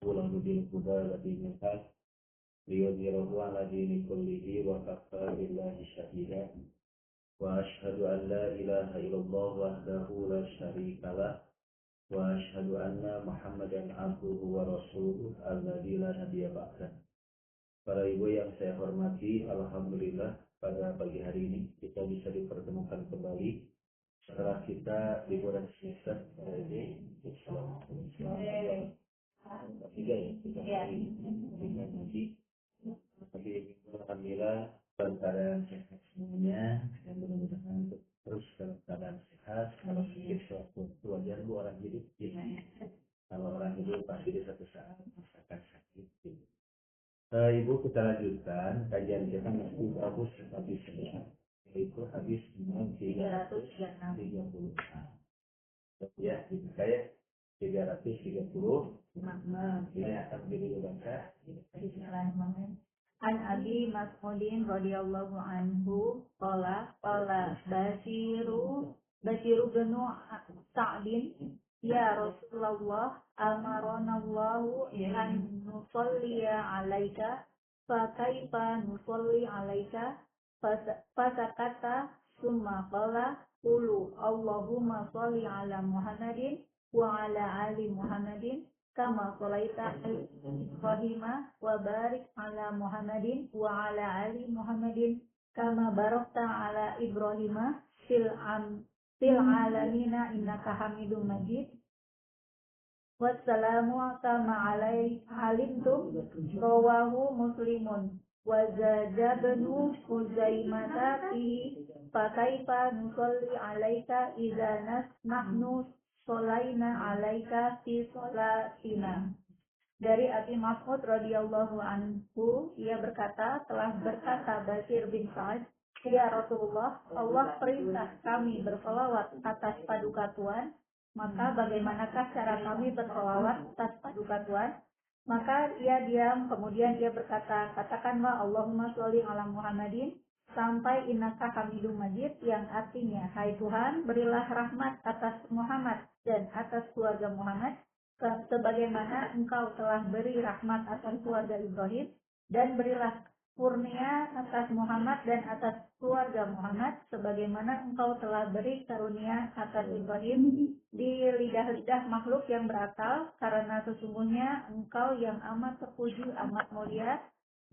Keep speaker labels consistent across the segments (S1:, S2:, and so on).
S1: ورسوله بالهدى ودين الحق ليظهره على دين كله وكفى بالله شهيدا وأشهد أن لا إله إلا الله وحده لا شريك له وأشهد أن محمدا عبده ورسوله الذي لا نبي بعده. Para ibu yang saya hormati, alhamdulillah pada pagi hari ini kita bisa dipertemukan kembali setelah kita liburan semester ini. Selama 3 hari dengan ngaji. Tapi alhamdulillah dalam keadaan sehat semuanya dan mudah-mudahan terus dalam keadaan sehat. Kalau sakit suatu wajar orang hidup, kalau orang hidup pasti di satu saat merasakan sakit. Ibu, kita lanjutkan kajian kita masih bagus habis sehat, yaitu habis 336. Ya, saya 330. Ini akan dibaca.
S2: Bismillahirrahmanirrahim. An Abi Mas'udin radhiyallahu anhu qala Basiru bin Sa'din ya Rasulullah amaranallahu an nusalliya alaika fa kaifa nusalli alaika fasakata summa qala qulu Allahumma salli ala Muhammadin wa ala ali Muhammadin kama sholaita ala Ibrahim wa barik ala Muhammadin wa ala ali Muhammadin kama barakta ala Ibrahim fil alamina innaka Hamidum Majid. Wassalamu kama alimtum rawahu Muslimun wa zajabnu Huzaimata fihi fa kaifa nusalli alaika idza nahnu sholaina alaika fi sholatina. Dari Abi Mas'ud radhiyallahu anhu, ia berkata, telah berkata Basir bin Sa'ad, ya Rasulullah, Allah perintah kami berselawat atas paduka Tuhan, maka bagaimanakah cara kami berselawat atas paduka Tuhan? Maka ia diam, kemudian ia berkata, katakanlah Allahumma sholli ala Muhammadin, sampai innaka Hamidum Majid, yang artinya, hai Tuhan, berilah rahmat atas Muhammad dan atas keluarga Muhammad, sebagaimana engkau telah beri rahmat atas keluarga Ibrahim, dan berilah kurnia atas Muhammad dan atas keluarga Muhammad, sebagaimana engkau telah beri karunia atas Ibrahim di lidah-lidah makhluk yang berakal, karena sesungguhnya engkau yang amat terpuji, amat mulia,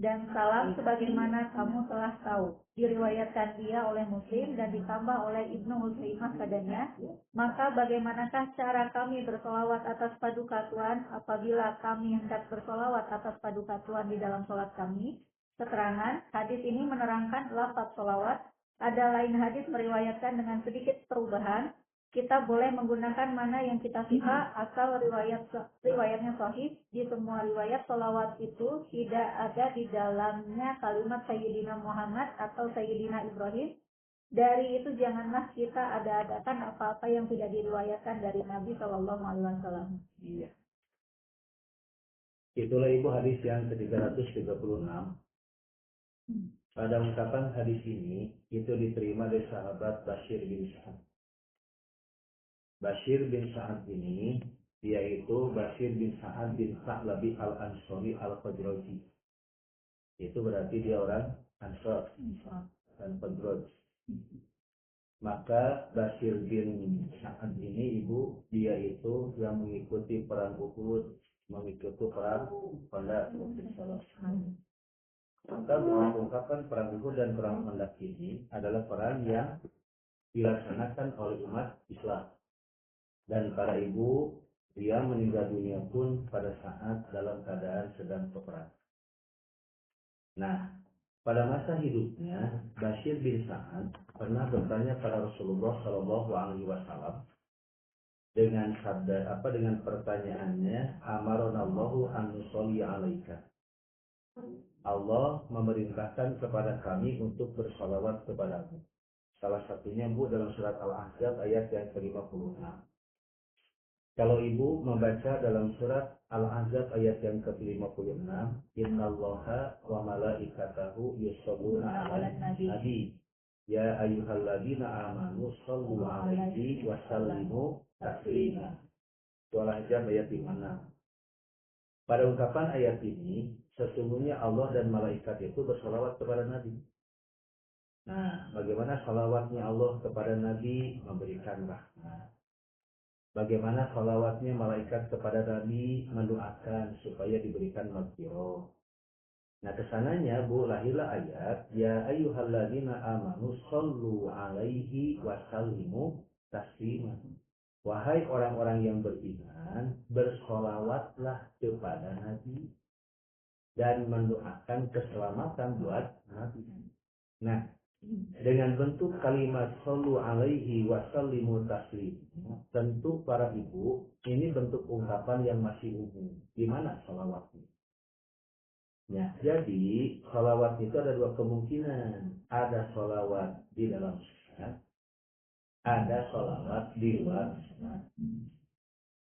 S2: dan salam sebagaimana kamu telah tahu. Diriwayatkan dia oleh Muslim dan ditambah oleh Ibnu Huzaimah padanya. Maka bagaimanakah cara kami bersolawat atas paduka Tuhan apabila kami hendak bersolawat atas paduka Tuhan di dalam sholat kami? Keterangan, hadis ini menerangkan lafaz solawat. Ada lain hadis meriwayatkan dengan sedikit perubahan. Kita boleh menggunakan mana yang kita suka asal riwayatnya sahih. Di semua riwayat sholawat itu tidak ada di dalamnya kalimat Sayyidina Muhammad atau Sayyidina Ibrahim. Dari itu janganlah kita ada-adakan apa-apa yang tidak diriwayatkan dari Nabi Shallallahu Alaihi Wasallam.
S1: Iya. Itulah ibu hadis yang ke-336. Pada ungkapan hadis ini itu diterima dari sahabat Bashir bin Sa'ad. Bashir bin Sa'ad ini yaitu Bashir bin Sa'ad bin Sa'labi al-Ansori al-Khazraji. Itu berarti dia orang Ansor dan Khazraj. Maka Bashir bin Sa'ad ini ibu, dia itu yang mengikuti perang Uhud, mengikuti perang Khandaq. Maka ungkapan perang Uhud dan perang Khandaq ini adalah perang yang dilaksanakan oleh umat Islam. Dan para ibu, dia meninggal dunia pun pada saat dalam keadaan sedang peperangan. Nah, pada masa hidupnya, Bashir bin Sa'ad pernah bertanya pada Rasulullah Shallallahu Alaihi Wasallam dengan dengan pertanyaannya, Amaronallahu an nusolli alaika. Allah memerintahkan kepada kami untuk bersalawat kepadamu. Salah satunya bu dalam surat Al-Ahzab ayat yang ke-56. Kalau ibu membaca dalam surat Al-Ahzab ayat yang ke-56, Innallaha wa malaikatahu yusholluna 'alan nabi. Ya ayyuhalladzina amanu shollu 'alaihi wa sallimu taslima. Itu Al-Ahzab ayat 56. Pada ungkapan ayat ini, sesungguhnya Allah dan malaikat itu bersalawat kepada Nabi. Nah, bagaimana salawatnya Allah kepada Nabi memberikan rahmat. Bagaimana salawatnya malaikat kepada Nabi mendoakan supaya diberikan maghfirah. Nah, kesananya Bu, lahirlah ayat ya ayyuhalladzina amanu shallu alaihi wasallimu taslima. Wahai orang-orang yang beriman, bersolawatlah kepada Nabi dan mendoakan keselamatan buat Nabi. Nah, dengan bentuk kalimat shallu alaihi wasallimu taslim, tentu para ibu, ini bentuk ungkapan yang masih umum. Di mana salawatnya? Ya, jadi salawat itu ada dua kemungkinan. Ada salawat di dalam sholat, ada salawat di luar sholat.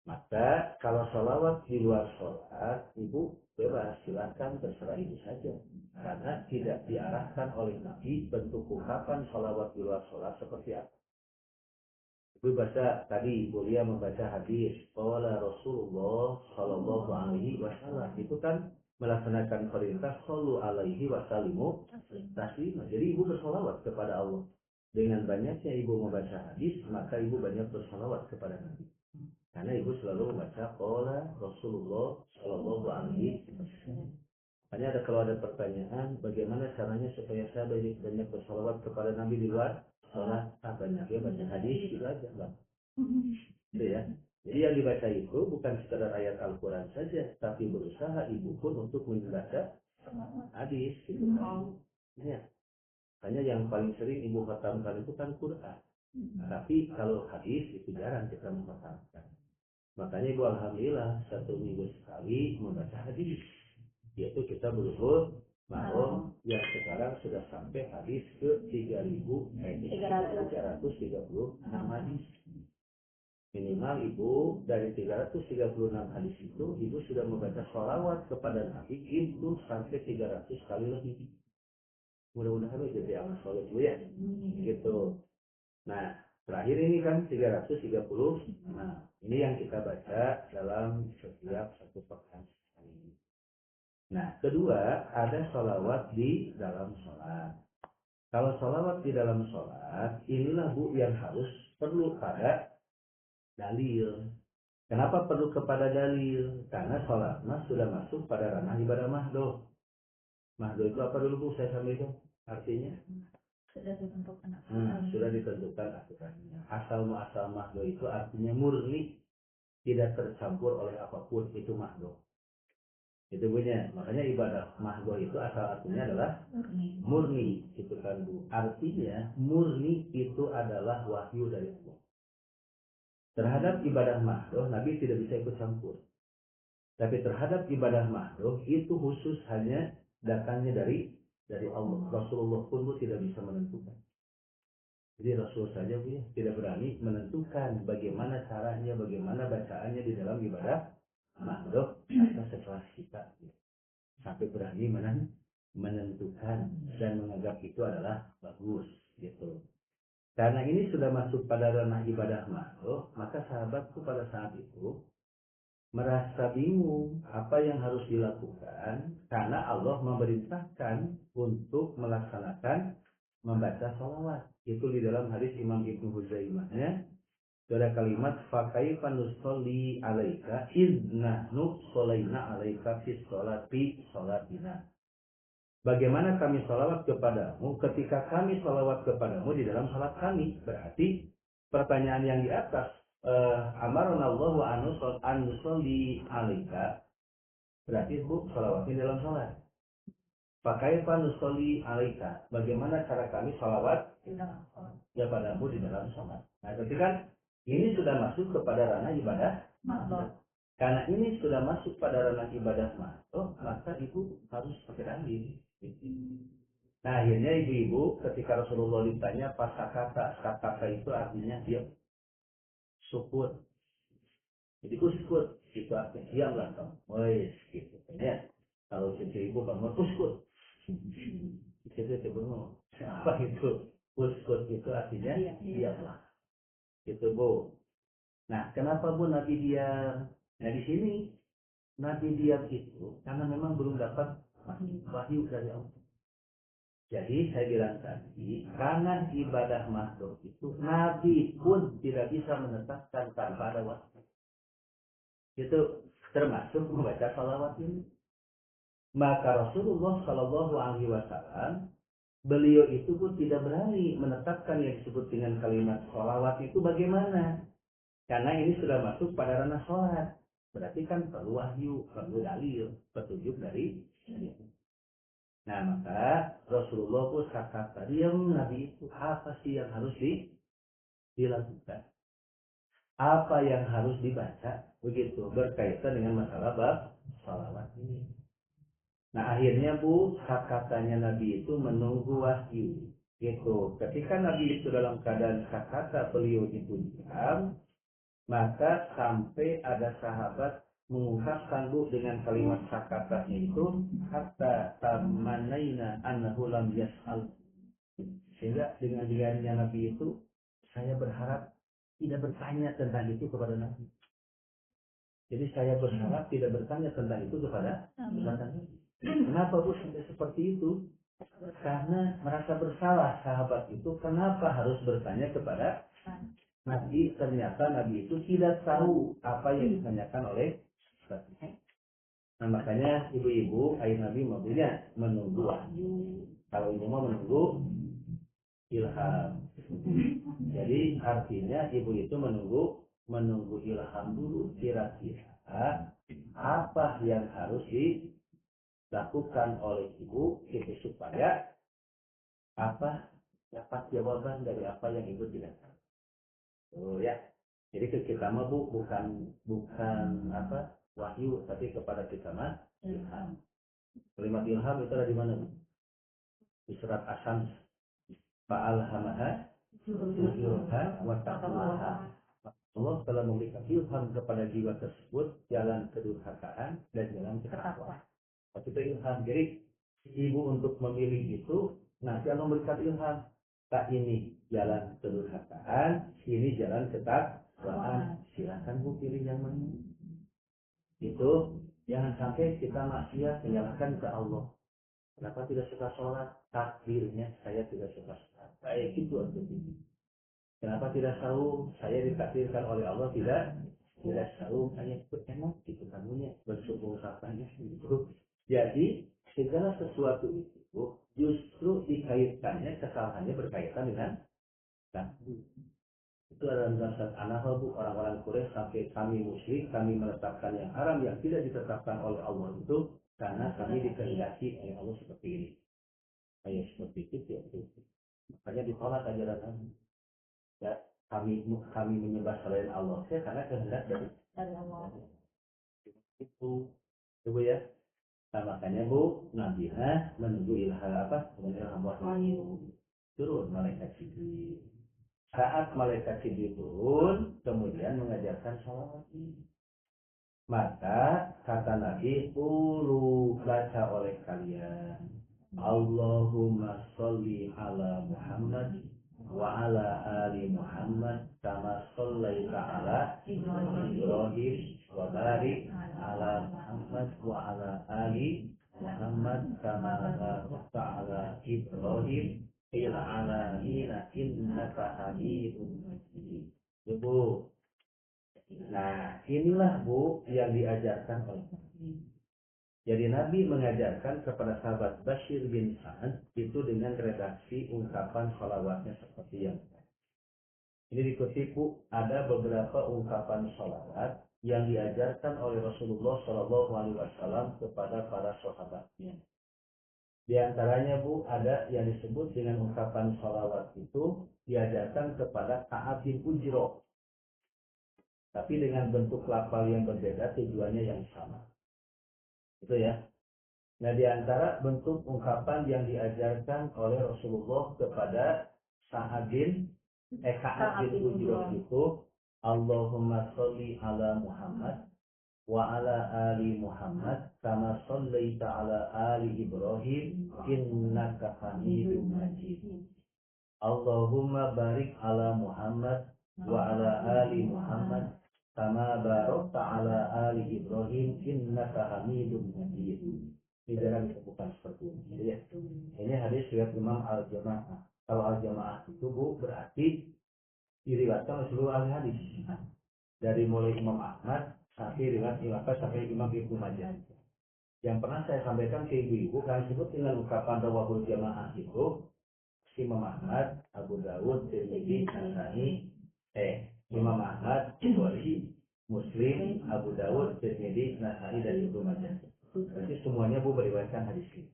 S1: Maka kalau salawat di luar sholat, ibu bebas, silakan terserah ibu saja. Karena tidak diarahkan oleh Nabi bentuk ungkapan salawat di luar sholat seperti apa. Ibu baca tadi, Bulia membaca hadis, qala Rasulullah Shallallahu Alaihi Wasallam, itu kan melaksanakan perintah shallu alaihi wasallimu taslima. Jadi ibu bersolawat kepada Allah. Dengan banyaknya ibu membaca hadis, maka ibu banyak bersolawat kepada Nabi. Karena ibu selalu membaca qala Rasulullah Shallallahu Alaihi Wasallam. Hanya kalau ada pertanyaan, bagaimana caranya supaya saya banyak bersolawat kepada Nabi di luar sholat? Banyak ya baca hadis itu aja, Bang. Gitu ya. Jadi yang dibaca itu bukan sekadar ayat Al-Quran saja, tapi berusaha ibu pun untuk membaca hadis. Gitu kan. Ya. Hanya yang paling sering ibu khatamkan itu kan Quran. Tapi kalau hadis itu jarang kita menghatamkan. Makanya ibu alhamdulillah satu minggu sekali membaca hadis. Yaitu kita berusul malam yang sekarang sudah sampai hadis ke 3.336 hadis. Minimal ibu dari 336 hadis itu, ibu sudah membaca sholawat kepada Nabi itu sampai 300 kali lebih. Mudah-mudahan jadi amal soleh dulu ya. Gitu. Nah, terakhir ini kan 330. Nah, ini yang kita baca dalam setiap satu pekan sekali. Nah, kedua, ada sholawat di dalam sholat. Kalau sholawat di dalam sholat, inilah Bu yang harus perlu pada dalil. Kenapa perlu kepada dalil? Karena sholat mas sudah masuk pada ranah ibadah mahdoh. Mahdoh itu apa dulu Bu? Saya sampaikan artinya.
S2: Sudah ditentukan.
S1: Sudah ditentukan aturannya. Asal muasal mahdoh itu artinya murni, tidak tercampur oleh apapun, itu mahdoh. Itu punya. Makanya ibadah mahdoh itu asal artinya adalah murni. Itu kan Bu. Artinya murni itu adalah wahyu dari Allah. Terhadap ibadah mahdoh, Nabi tidak bisa ikut campur. Tapi terhadap ibadah mahdoh itu khusus hanya datangnya dari Allah. Rasulullah pun Bu tidak bisa menentukan. Jadi Rasul saja Bu ya, tidak berani menentukan bagaimana caranya, bagaimana bacaannya di dalam ibadah mahdoh atau setelah kita. Sampai berani menentukan dan menganggap itu adalah bagus gitu. Karena ini sudah masuk pada ranah ibadah mahdoh, maka sahabatku pada saat itu merasa bingung apa yang harus dilakukan karena Allah memerintahkan untuk melaksanakan membaca salawat. Itu di dalam hadis Imam Ibnu Huzaimahnya ada kalimat fakaifa nusolli alaika idnahnu sholaina alaika fi sholati sholatina. Bagaimana kami salawat kepadamu ketika kami salawat kepadamu di dalam salat kami? Berarti pertanyaan yang di atas amarunallahu an nusolli alaika, berarti Bu salawatnya dalam salat. Fakaifa nusolli alaika, bagaimana cara kami salawat kepadamu di dalam salat? Nah, ketika ini sudah masuk kepada ranah ibadah mahdoh. Karena ini sudah masuk pada ranah ibadah mahdoh, maka ibu harus pakai dalil. Nah, akhirnya ibu-ibu ketika Rasulullah ditanya kata itu artinya dia syukur. Jadi uskut itu artinya diamlah kamu. Wes gitu. Ya. Kalau cucu ibu bangun uskut. Itu sebenarnya apa itu? Uskut itu artinya diamlah. Itu Bu. Nah, kenapa Bu Nabi diam? Nah, di sini Nabi diam itu karena memang belum dapat wahyu dari Allah. Jadi saya bilang tadi, karena ibadah makhluk itu Nabi pun tidak bisa menetapkan tanpa ada wahyu. Itu termasuk membaca salawat ini. Maka Rasulullah Shallallahu Alaihi Wasallam beliau itu pun tidak berani menetapkan yang disebut dengan kalimat salawat itu bagaimana. Karena ini sudah masuk pada ranah sholat. Berarti kan perlu wahyu, perlu dalil, petunjuk dari. Nah maka Rasulullah pun kata diam Nabi itu apa sih yang harus dilakukan? Apa yang harus dibaca? Begitu berkaitan dengan masalah bab salawat ini. Nah akhirnya katanya Nabi itu menunggu wahyu. Gitu. Ketika Nabi itu dalam keadaan kata beliau itu diam, maka sampai ada sahabat mengungkapkan dengan kalimat sakatanya itu hatta tamanaina annahu lam yas'al, sehingga dengan dengannya Nabi itu saya berharap tidak bertanya tentang itu kepada Nabi. Jadi saya berharap tidak bertanya tentang itu kepada Nabi. Kenapa sampai seperti itu? Karena merasa bersalah sahabat itu kenapa harus bertanya kepada Nabi. Ternyata Nabi itu tidak tahu apa yang ditanyakan oleh Nabi. Nah makanya ibu-ibu ayah Nabi maksudnya menunggu wahyu. Kalau ini mau menunggu ilham. Jadi artinya ibu itu menunggu ilham dulu, kira-kira apa yang harus dilakukan oleh ibu itu supaya apa dapat jawaban dari apa yang ibu tidak tahu. Oh ya. Jadi ke kita mah bukan apa wahyu, tapi kepada kita mah ilham. Kalimat ilham itu ada di mana? Di surat Asam. Fa'alhamaha fujuraha wa taqwaha. Allah telah memberikan ilham kepada jiwa tersebut jalan kedurhakaan dan jalan ketakwaan. Itu ilham. Jadi ibu untuk memilih itu nanti Allah memberikan ilham. Tak ini jalan kedurhakaan, ini jalan ketakwaan. Silakan bu pilih yang mana. Itu jangan sampai kita maksiat menyalahkan ke Allah. Kenapa tidak suka sholat? Takdirnya saya tidak suka sholat. Kayak gitu artinya. Kenapa tidak saum? Saya ditakdirkan oleh Allah tidak saum. Hanya enak gitu kamunya bersumpah sapanya gitu. Jadi segala sesuatu itu justru dikaitkannya kesalahannya berkaitan dengan takdir. Itu adalah dasar anahal bu orang-orang Quraisy sampai kami musyrik, kami menetapkan yang haram yang tidak ditetapkan oleh Allah itu karena kami dikehendaki oleh Allah seperti ini. Kayak seperti itu ya. Makanya ditolak ajaran kami. Ya, kami menyembah selain Allah ya karena kehendak dari Allah. Itu coba ya. Nah, makanya bu Nabi menunggu ilham wahyu turun malaikat Jibril. Saat malaikat Jibril turun kemudian mengajarkan salawat ini. Maka kata Nabi baca oleh kalian Allahumma sholli ala Muhammad wa ala ali Muhammad kama shallaita ala Ibrahim wa barik ala Muhammad wa ala ali Muhammad kama barakta ala Ibrahim fil alamin innaka Hamidum Majid. Bu. Nah, inilah bu yang diajarkan oleh Nabi. Jadi Nabi mengajarkan kepada sahabat Bashir bin Sa'ad itu dengan redaksi ungkapan salawatnya seperti yang ini dikutip bu, ada beberapa ungkapan salawat yang diajarkan oleh Rasulullah Shallallahu Alaihi Wasallam kepada para sahabatnya. Di antaranya bu ada yang disebut dengan ungkapan salawat itu diajarkan kepada Ka'ab bin Ujrah, tapi dengan bentuk lafal yang berbeda tujuannya yang sama. Itu ya. Nah di antara bentuk ungkapan yang diajarkan oleh Rasulullah kepada Ka'ab bin Ujrah itu Allahumma sholli ala Muhammad wa ala ali Muhammad kama shallaita ala ali Ibrahim innaka Hamidum Majid. Allahumma barik ala Muhammad wa ala ali Muhammad kama barakta ala ali Ibrahim innaka Hamidum Majid. Ini jarang disebutkan seperti ini. Ya. Ini hadis riwayat Imam Al-Jamaah. Kalau Al-Jamaah itu Bu berarti diriwayatkan oleh seluruh ahli hadis. Dari mulai Imam Ahmad sampai riwayat sampai Imam Ibnu Majah. Yang pernah saya sampaikan ke ibu-ibu kami sebut dengan ucapan rawahul jamaah itu Imam Ahmad, Abu Dawud, Tirmidzi, Nasai, Imam Ahmad, Bukhari, Muslim, Abu Dawud, Tirmidzi, Nasai dan Ibnu Majah. Berarti semuanya Bu meriwayatkan hadis ini.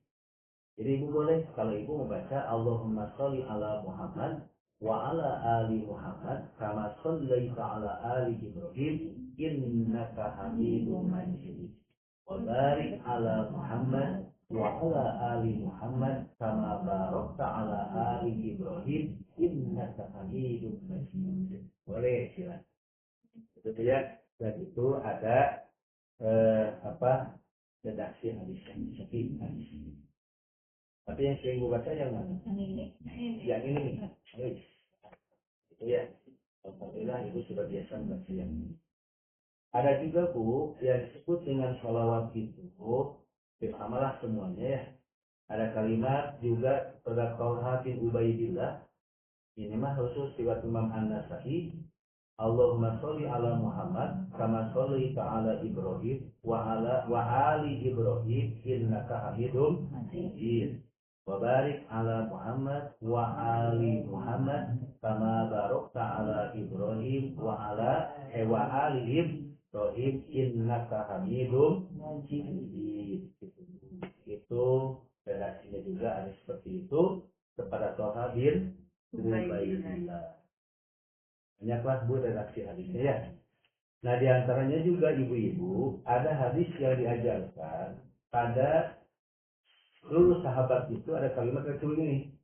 S1: Jadi ibu boleh kalau ibu membaca Allahumma sholli ala Muhammad wa ala ali Muhammad kama shallaita ala ali Ibrahim innaka Hamidum Majid. Wa barik ala Muhammad wa ala ali Muhammad kama barakta ala ali Ibrahim innaka Hamidum Majid. Boleh silakan. Itu ya. Dan itu ada redaksi hadis hadis. Tapi yang sering gue baca yang mana? Yang ini. Itu ya. Alhamdulillah ibu sudah biasa membaca yang ini. Ada juga Bu yang disebut dengan sholawat itu. Bersamalah semuanya ya. Ada kalimat juga pada Talha bin Ubaidillah. Ini mah khusus riwayat Imam An-Nasai. Allahumma sholli ala Muhammad kama shallaita ala Ibrahim wa ali Ibrahim innaka Hamidum Majid. Wa barik ala Muhammad wa ali Muhammad kama barakta ala Ibrahim wa ali Ibrahim innaka Hamidum Majid. Itu redaksinya juga ada seperti itu kepada Talha bin Ubaidillah. Banyaklah Bu redaksi hadisnya ya. Nah diantaranya juga ibu-ibu ada hadis yang diajarkan pada seluruh sahabat itu ada kalimat kecil ini.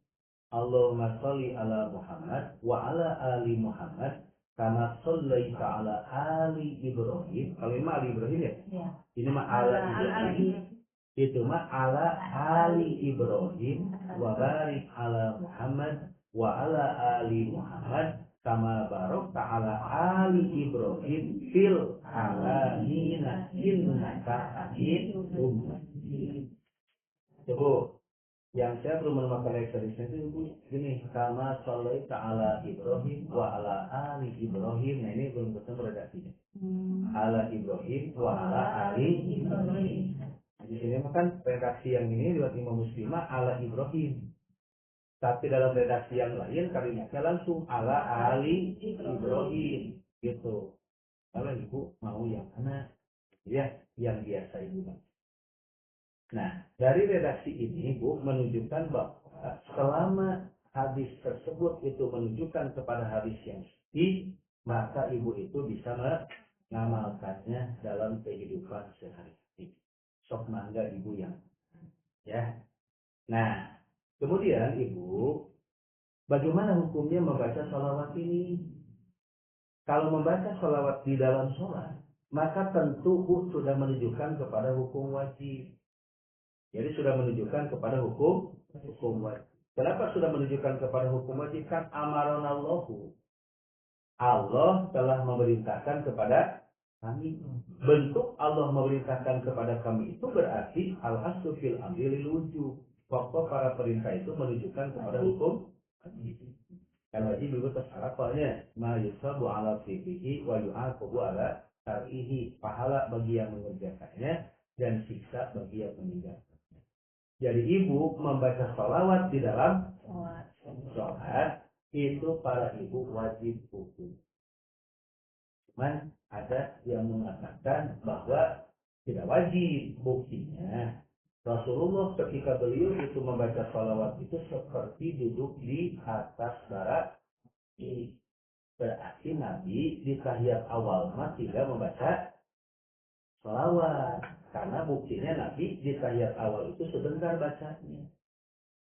S1: Allahumma sholli ala Muhammad wa ala ali Muhammad kama shallaita ala ali Ibrahim. Kalau ini mah ali Ibrahim ya? Ya. Ini mah ala Ibrahim. Itu mah ala ali Ibrahim wa barik ala Muhammad wa ala ali Muhammad kama barakta ala ali Ibrahim fil alamina innaka Hamidum Majid. Coba yang saya belum menemukan redaksinya itu gini, kama shallaita ala Ibrahim wa ala ali Ibrahim. Nah ini belum ketemu redaksinya. Ala Ibrahim wa ala ali Ibrahim. Di sini kan redaksi yang ini riwayat Imam Muslim ala Ibrahim. Tapi dalam redaksi yang lain kalimatnya langsung ala ali Ibrahim gitu. Kalau ibu mau yang mana? Ya, yang biasa ibu. Nah, dari redaksi ini Bu menunjukkan bahwa selama hadis tersebut itu menunjukkan kepada hadis yang sahih, maka ibu itu bisa mengamalkannya dalam kehidupan sehari-hari. Sok mangga ibu yang ya. Nah, kemudian ibu, bagaimana hukumnya membaca sholawat ini? Kalau membaca sholawat di dalam sholat, maka tentu Bu sudah menunjukkan kepada hukum wajib. Jadi sudah menunjukkan kepada hukum wajib. Kenapa sudah menunjukkan kepada hukum wajib? Kan amaronallahu. Allah telah memerintahkan kepada kami. Bentuk Allah memerintahkan kepada kami itu berarti al-aslu fil amri lil wujub. Pokok para perintah itu menunjukkan kepada hukum wajib. Kan wajib itu tersyaratannya ma yusabu ala fihi wa yu'aqabu ala tar'ihi. Pahala bagi yang mengerjakannya dan siksa bagi yang meninggalkan. Jadi ibu membaca sholawat di dalam sholat itu para ibu wajib hukum. Cuman ada yang mengatakan bahwa tidak wajib. Buktinya Rasulullah ketika beliau itu membaca sholawat itu seperti duduk di atas bara ini. Berarti Nabi di tahiyat awal tidak membaca sholawat. Karena buktinya Nabi di tahiyat awal itu sebentar bacanya.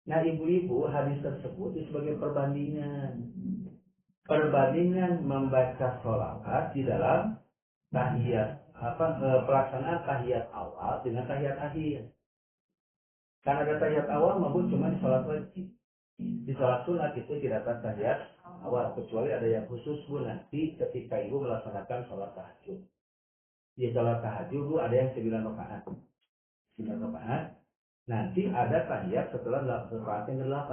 S1: Nah ibu-ibu hadis tersebut itu sebagai perbandingan. Perbandingan membaca sholawat di dalam tahiyat pelaksanaan tahiyat awal dengan tahiyat akhir. Karena ada tahiyat awal maupun cuma di sholat wajib. Di sholat sunat itu tidak ada tahiyat awal, kecuali ada yang khusus Bu nanti ketika Ibu melaksanakan sholat tahajud. Di sholat tahajud Bu ada yang 9 rakaat. 9 rakaat. Nanti ada tahiyat setelah rakaat yang ke-8.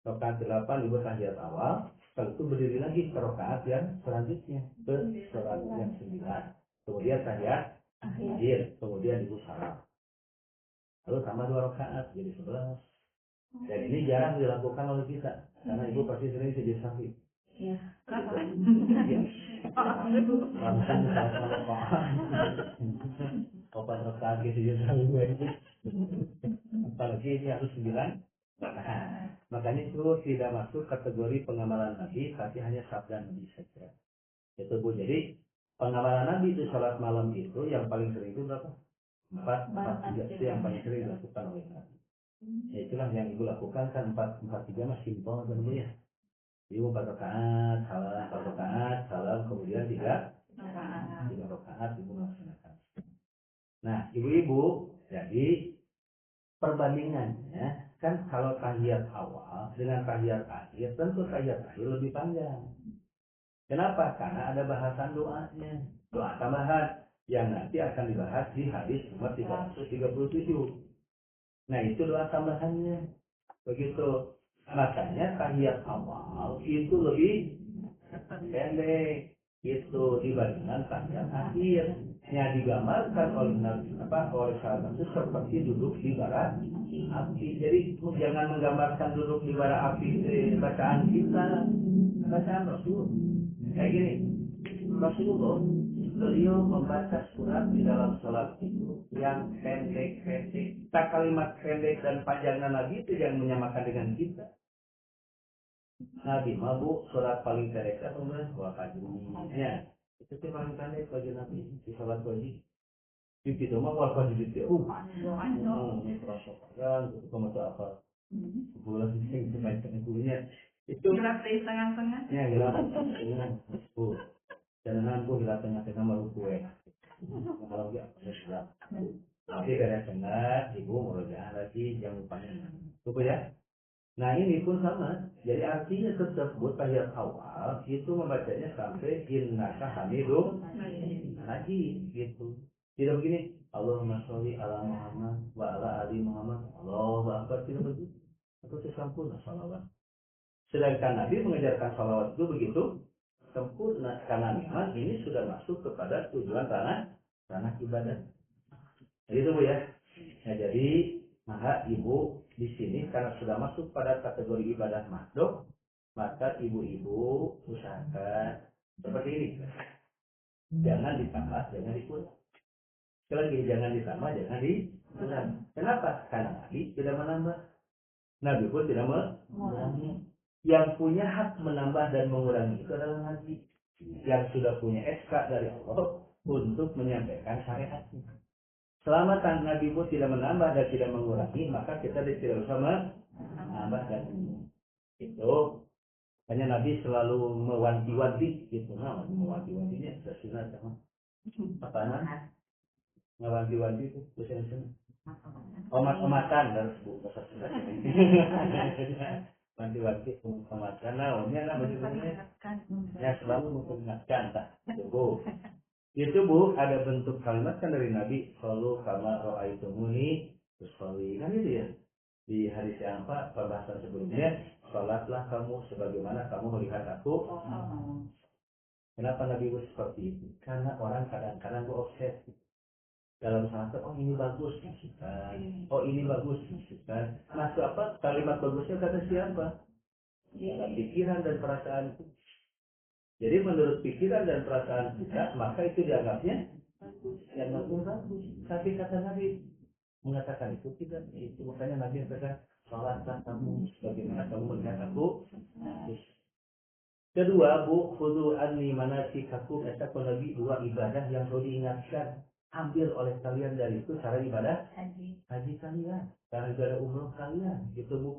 S1: Rakaat ke-8 Ibu tahiyat awal, setelah itu berdiri lagi ke rakaat yang selanjutnya, ke sholat yang 9. Kemudian tahiyat akhir, kemudian Ibu salam. Lalu tambah 2 rakaat jadi 11. Dan ini jarang dilakukan oleh kita, karena Ibu pasti sering sujud sahwi.
S2: Iya. Kapan?
S1: Langsung saat rakaat. 4 rakaat gitu sujud sahwi. Apalagi ini harus 9. Makanya itu tidak masuk kategori pengamalan Nabi, tapi hanya sabda Nabi saja. Itu Bu. Jadi pengamalan Nabi itu sholat malam itu yang paling sering itu berapa? 4, 4, 3 itu yang paling sering dilakukan oleh Nabi. Ya itulah yang Ibu lakukan kan 4, 4, 3 masih simpel kan Bu ya. Ibu 4 rakaat, salam, 4 rakaat, salam, kemudian 3 rakaat Ibu melaksanakan. Nah, ibu-ibu, jadi perbandingannya kan kalau tahiyat awal dengan tahiyat akhir, tentu tahiyat akhir lebih panjang. Kenapa? Karena ada bahasan doanya, doa tambahan yang nanti akan dibahas di hadis nomor 337. Nah, itu doa tambahannya. Begitu. Makanya tahiyat awal itu lebih pendek itu dibandingkan tahiyat akhir. Yang digambarkan oleh oleh sahabat itu seperti duduk di bara api. Jadi jangan menggambarkan duduk di bara api bacaan kita, bacaan Rasul. Kayak gini, Rasulullah beliau membaca surat di dalam sholat itu yang pendek-pendek. Tak kalimat pendek dan panjangnya Nabi itu yang menyamakan dengan kita. Nabi mabuk surat paling pendek kemudian dua kajinya. Itu sih paling pendek bagi Nabi di sholat wajib. Di situ mah wal wajib itu terasa panjang itu kamu tuh apa? Bulan sing sebaik punya itu
S2: Gelap di tengah-tengah.
S1: ya gelap itu dan nampu gelap tengah-tengah malu kue kalau dia gelap tapi beres tengah ibu murojaah lagi yang lupanya itu ya. Nah ini pun sama, jadi artinya tersebut tahiyat awal itu membacanya sampai innaka hamidum lagi gitu. Tidak begini, Allahumma sholli ala Muhammad wa ala ali Muhammad, Allahu akbar, tidak begitu. Itu sempurna salawat. Sedangkan Nabi mengajarkan salawat itu begitu sempurna karena memang ini sudah masuk kepada tujuan tanah ibadah. Jadi itu Bu ya. Nah, jadi maka ibu di sini karena sudah masuk pada kategori ibadah makruh, maka ibu-ibu usahakan seperti ini. Jangan ditambah, jangan dikurang. Sekali lagi jangan ditambah, jangan dikurang. Kenapa? Karena Nabi tidak menambah. Nabi pun tidak mengurangi. Yang punya hak menambah dan mengurangi itu adalah Nabi. Yang sudah punya SK dari Allah untuk menyampaikan syariatnya. Selama Nabi pun tidak menambah dan tidak mengurangi, maka kita tidak usah menambah dan itu. Hanya Nabi selalu mewanti-wanti, gitu. Nah, mewanti-wantinya sudah sunat sama. Apa namanya? Mewanti-wanti itu, sudah. Omat-omatan harus Bu bahasa Sunda. Wanti-wanti omatan. Nah, ini lah bagaimana? Ya selalu memperingatkan, tak? Bu. Itu Bu, ada bentuk kalimat kan dari Nabi, selalu kama ro'aitumuni usolli. Kan itu ya. Di hadis yang pembahasan sebelumnya, sholatlah kamu sebagaimana kamu melihat aku. Kenapa Nabi Bu seperti itu? Karena orang kadang-kadang Bu obsesi. Dalam satu, oh ini bagus, masukkan. Oh ini bagus, masukkan. Nah, apa kalimat bagusnya kata siapa? Kata pikiran dan perasaan. Jadi menurut pikiran dan perasaan kita, maka itu dianggapnya yang bagus. Tapi kata Nabi mengatakan itu tidak. Itu makanya Nabi mengatakan sholatlah kamu sebagaimana kamu melihat aku. Kedua, Bu, khudu anni manasikakum, kata Nabi, dua ibadah yang perlu diingatkan. Ambil oleh kalian dari itu cara ibadah haji kalian, cara ibadah umroh kalian, gitu Bu.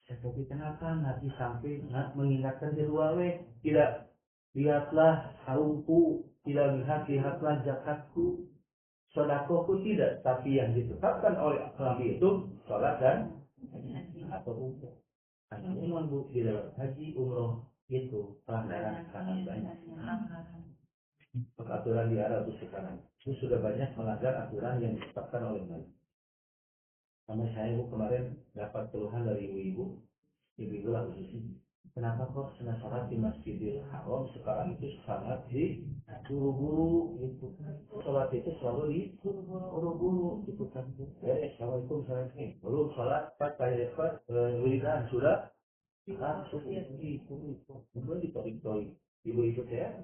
S1: Tapi kenapa Nabi sampai mengingatkan kedua tidak lihatlah saumku, tidak lihatlah zakatku, sedekahku tidak, tapi yang ditetapkan oleh Nabi itu sholat dan atau umroh. Karena memang Bu, di dalam haji umroh itu pelanggaran sangat banyak. Aturan di Arab sekarang itu sudah banyak melanggar aturan yang ditetapkan oleh Nabi. Sama saya Bu kemarin dapat keluhan dari ibu-ibu lah khususnya. Kenapa kok senang sholat di Masjidil Haram sekarang itu sangat buru-buru gitu. Sholat itu selalu di buru-buru gitu kan. Assalamualaikum misalnya belum sholat pas wiridan sudah langsung itu kemudian ditorik-torik ibu-ibu saya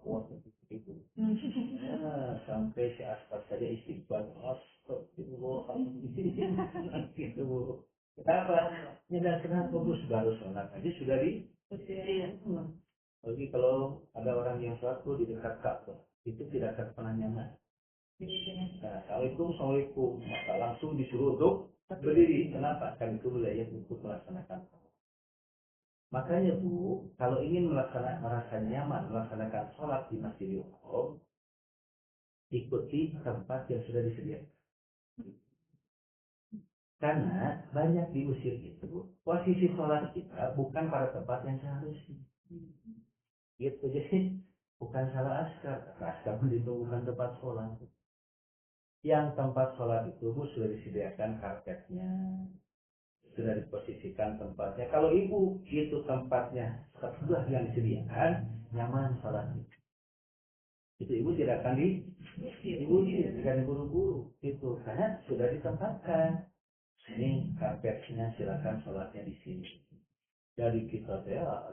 S1: kuat itu. Nah, sampai si Aspar saja istighfar, astagfirullah, gitu Bu. Kenapa? Ya dan kenapa Bu baru sholat aja sudah di. Jadi kalau ada orang yang sholat di dekat Ka'bah, itu tidak akan pernah nyaman. Nah, Assalamualaikum, maka langsung disuruh untuk berdiri. Kenapa? Kan itu wilayah untuk melaksanakan. Makanya Bu, kalau ingin merasa nyaman melaksanakan sholat di Masjidil Haram, ikuti tempat yang sudah disediakan. Karena banyak di Mesir itu, posisi sholat kita bukan pada tempat yang seharusnya. Gitu, jadi bukan salah askar. Askar itu bukan tempat sholat. Yang tempat sholat itu Bu, sudah disediakan karpetnya, sudah diposisikan tempatnya. Kalau ibu itu tempatnya sebelah yang disediakan, nyaman sholat itu ibu tidak akan tidak diburu-buru itu karena sudah ditempatkan. Ini karpetnya silakan sholatnya di sini. Jadi kita ya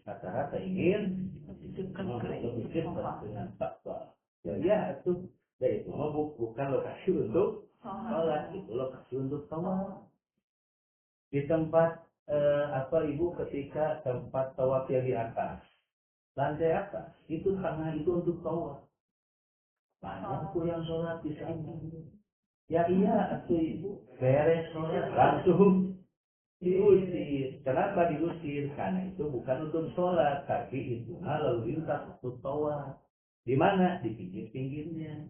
S1: rata-rata ingin lebih dekat dengan takwa. Ya itu dari itu bukan lokasi untuk sholat, itu lokasi untuk tawaf. Di tempat ibu ketika tempat tawaf yang di atas, lantai atas itu tanah itu untuk tawaf. Banyak tuh yang sholat di sana. Ya iya, atuh ibu beres sholat langsung diusir. Kenapa diusir? Karena itu bukan untuk sholat, tapi itu lalu lintas untuk tawaf. Di mana? Di pinggir-pinggirnya.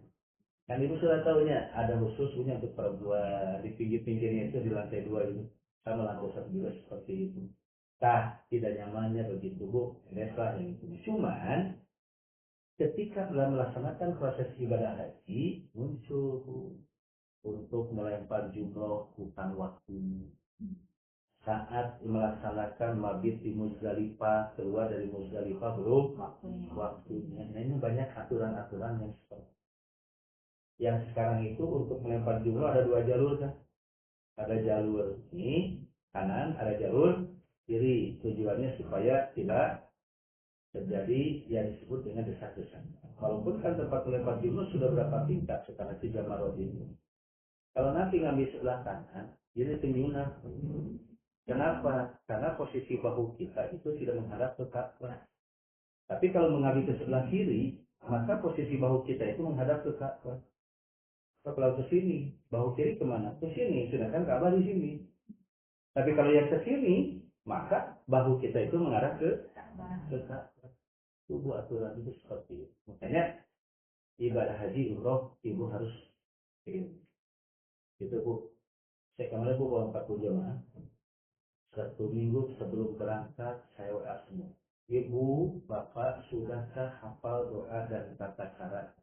S1: Kan ibu sudah tahunya ada khusus punya untuk perempuan di pinggir-pinggirnya itu di lantai 2 itu sama lantai 1 juga seperti itu. Nah, tidak nyamannya begitu Bu, reslah yang itu. Cuman ketika dalam melaksanakan proses ibadah haji muncul untuk melempar jumroh bukan waktu. Saat melaksanakan mabit di Muzdalifah, keluar dari Muzdalifah belum waktunya. Nah, ini banyak aturan-aturan yang seperti yang sekarang itu untuk melempar jumroh ada 2 jalur kan. Ada jalur ini kanan, ada jalur kiri. Tujuannya supaya tidak terjadi yang disebut dengan desak-desakan. Walaupun kan tempat melempar jumroh sudah berapa tingkat sekarang 3 marot ini. Kalau nanti ngambil sebelah kanan, jadi tingginya. Kenapa? Karena posisi bahu kita itu tidak menghadap ke Ka'bah. Tapi kalau mengambil ke sebelah kiri, maka posisi bahu kita itu menghadap ke Ka'bah. Kalau ke sini, bahu kiri kemana? Ke sini, sedangkan Ka'bah di sini. Tapi kalau yang ke sini, maka bahu kita itu mengarah ke Ka'bah. Tubuh aturan itu seperti itu. Makanya ibadah haji umroh ibu harus itu Bu. Saya kemarin Bu bawa 40 jemaah. 1 minggu sebelum berangkat saya WA semua. Ibu, Bapak, sudahkah hafal doa dan tata cara?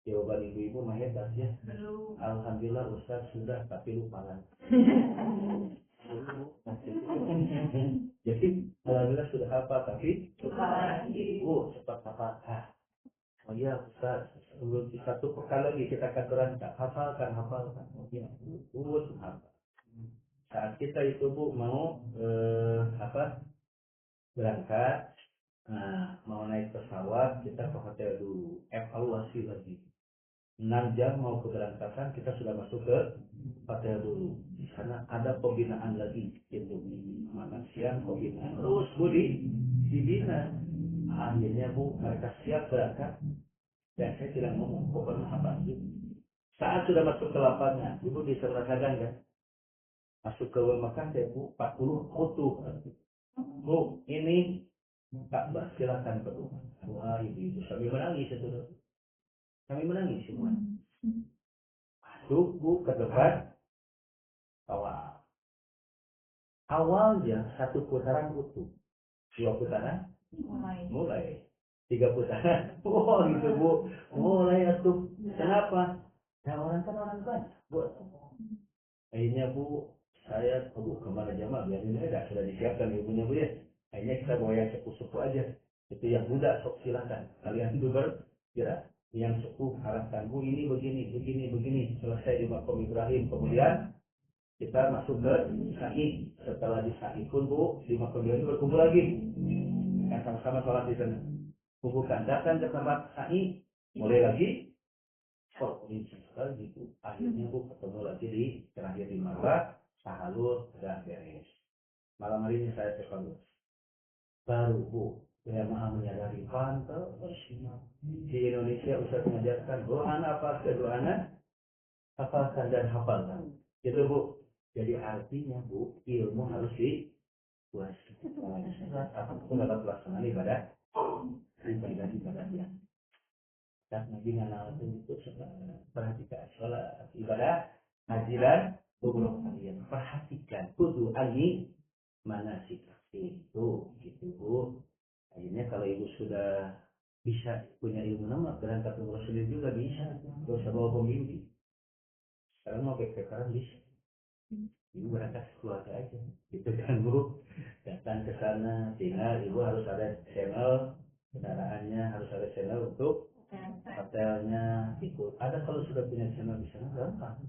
S1: Jawaban ibu-ibu mah hebat ya. Belum. Alhamdulillah Ustaz sudah, tapi lupa lagi. Jadi alhamdulillah sudah hafal tapi lupa lagi. Cepat hafal. Oh iya Ustaz, sebelum 1 pekan lagi kita akan berangkat. Hafalkan. Oh iya, hafal. Saat kita itu Bu mau berangkat, nah mau naik pesawat kita ke hotel dulu, evaluasi lagi. 6 jam mau keberangkatan kita sudah masuk ke hotel dulu. Di sana ada pembinaan lagi, itu makan siang pembinaan terus Bu dibina. Akhirnya Bu mereka siap berangkat dan saya tidak ngomong pokoknya apa itu. Saat sudah masuk ke lapangan, Ibu bisa merasakan kan? Masuk ke Mekah ya Bu 40 utuh. Bu, ini Ka'bah silakan berdoa. Doa ibu sambil menangis itu. Kami menangis semua. Masuk Bu ke depan tawaf. Awalnya 1 putaran utuh, 2 putaran mulai, 3 putaran, oh gitu Bu, mulai atuh. Kenapa? Ya orang kan orang banyak, Bu. Akhirnya Bu, saya kemana aja mah biarin aja, sudah disiapkan ilmunya Bu ya. Akhirnya kita bawa yang sepuh-sepuh aja. Itu yang muda sok silakan. Kalian itu bergerak. Yang sepuh arahkan Bu ini begini, begini, begini. Selesai di makom Ibrahim. Kemudian kita masuk ke sa'i. Setelah di sa'i pun Bu, di makom Ibrahim berkumpul lagi. Kan sama-sama sholat di sana. Kumpulkan, datang ke tempat sa'i. Mulai lagi. Oh, ini sekali gitu. Akhirnya Bu ketemu lagi di terakhir di Marwah. Sahalul dan beres. Malam hari ini saya sekolah. Baru Bu, saya maha menyadari pantas. Di Indonesia Ustaz mengajarkan doa apa ke doa hafalkan dan hafalkan. Gitu Bu. Jadi artinya Bu, ilmu harus dikuasai. Apapun dalam pelaksanaan ibadah, ibadahnya. Dan Nabi nganal itu perhatikan sholat, ibadah, haji dan umroh kalian. Perhatikan kudu ani manasik itu gitu Bu. Akhirnya kalau ibu sudah bisa punya ilmu nama berangkat umroh sendiri juga bisa. Gak usah bawa pembimbing. Sekarang mau backpackeran bisa. Ibu berangkat keluarga aja. Gitu kan Bu. Datang ke sana, tinggal ibu harus ada channel kendaraannya, harus ada channel untuk hotelnya itu. Ada kalau sudah punya channel di sana gampang.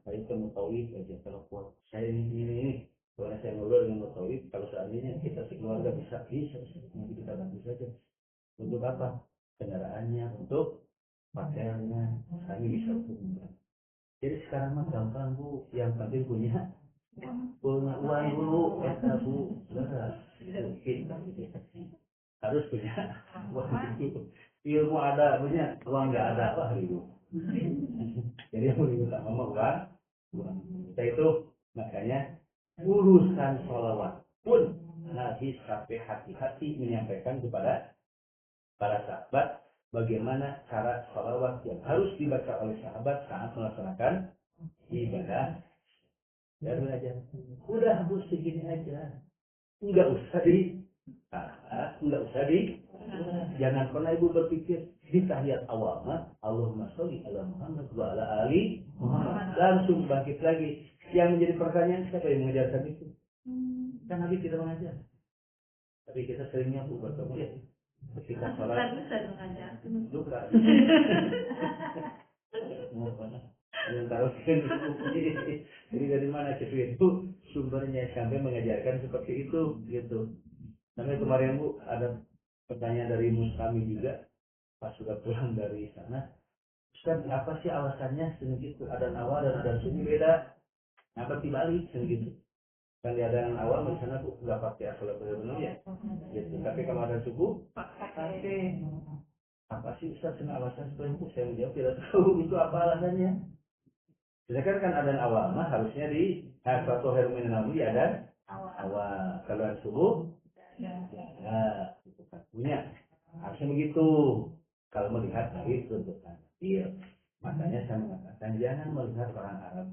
S1: Saya itu Mutawif aja telepon. Saya ini. Soalnya saya ngobrol dengan Mutawif, kalau seandainya kita sekeluarga bisa, nanti kita bantu saja. Untuk apa? Kendaraannya, untuk hotelnya, kami bisa hubungkan. Jadi sekarang mah gampang Bu, yang penting punya uang dulu, Bu, berat. Kita harus punya uang dulu. Ilmu ada, punya uang nggak ada, wah ribu. Jadi yang paling utama mah uang. Kita itu makanya urusan sholawat pun Nabi sampai hati-hati menyampaikan kepada para sahabat bagaimana cara sholawat yang harus dibaca oleh sahabat saat melaksanakan ibadah. Ya belajar. Udah Bu segini aja. Enggak usah enggak usah jangan pernah ibu berpikir di tahiyat awal mah Allahumma sholli ala Muhammad wa ala ali Muhammad. Langsung bangkit lagi. Yang menjadi pertanyaan siapa yang mengajarkan itu? Kan Nabi tidak mengajar. Tapi kita seringnya Bu bertemu ya. Ketika sholat lupa. Yang tahu jadi dari mana itu sumbernya sampai mengajarkan seperti itu gitu. Sampai kemarin Bu ada pertanyaan dari Mustami juga pas sudah pulang dari sana. Ustaz, apa sih alasannya segitu? Ada awal dan ada subuh beda. Apa dibalik segitu? Kan di adan awal di sana Bu nggak pakai asal benar ya. Gitu. Tapi kalau ada subuh pakai. Apa sih Ustaz alasan seperti itu? Saya menjawab tidak tahu itu apa alasannya. Sedangkan kan adan awal mah harusnya di suatu herumin nabi adan awal. Kalau ada subuh ya, itu kan punya harusnya begitu. Kalau melihat dari tuntutan. Iya. Makanya saya mengatakan jangan melihat orang Arab,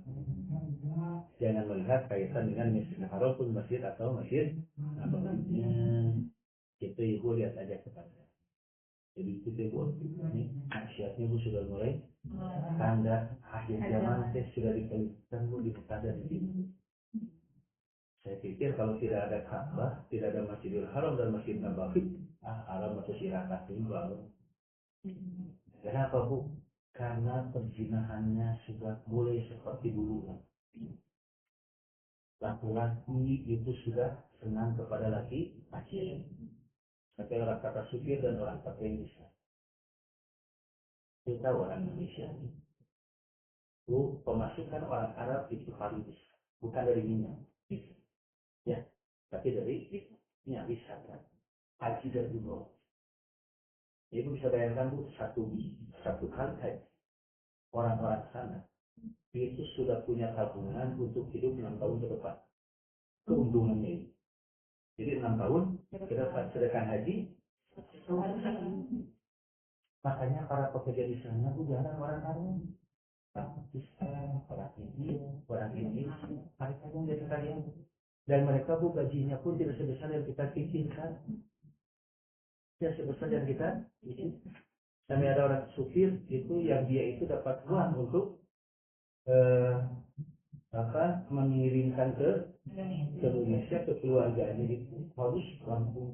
S1: jangan melihat kaitan dengan Masjidil Haram pun masjid atau masjid Nabawinya. Itu ibu lihat aja kepada. Jadi itu ibu ini maksiatnya bu sudah mulai tanda akhir zaman teh sudah dikalikan bu di tanda di sini. Saya pikir kalau tidak ada Ka'bah, tidak ada Masjidil Haram dan Masjid Nabawi, Arab atau Sirakat timbal. Kenapa Bu? Karena perzinahannya sudah mulai seperti dulu. Laki-laki itu sudah senang kepada laki-laki. Sampai orang kata supir dan orang kata yang bisa. Kita orang Indonesia. Bu, pemasukan orang Arab itu paling besar. Bukan dari minyak. Ya, tapi dari minyak bisa kan. Haji dan umroh. Ibu bisa bayangkan Bu, satu kali haji. Orang-orang sana itu sudah punya tabungan untuk hidup 6 tahun ke depan. Keuntungannya ini. Jadi 6 tahun ke depan sedangkan haji. Makanya para pekerja di sana itu jarang orang Arab. Pakistan, orang India, orang Indonesia, mereka pun jadi karyawan. Dan mereka pun gajinya pun tidak sebesar yang kita pikirkan. Tidak sebesar yang kita pikirkan. Sampai ada orang supir itu yang dia itu dapat uang untuk eh, mengirimkan ke Indonesia ke keluarganya itu harus langsung.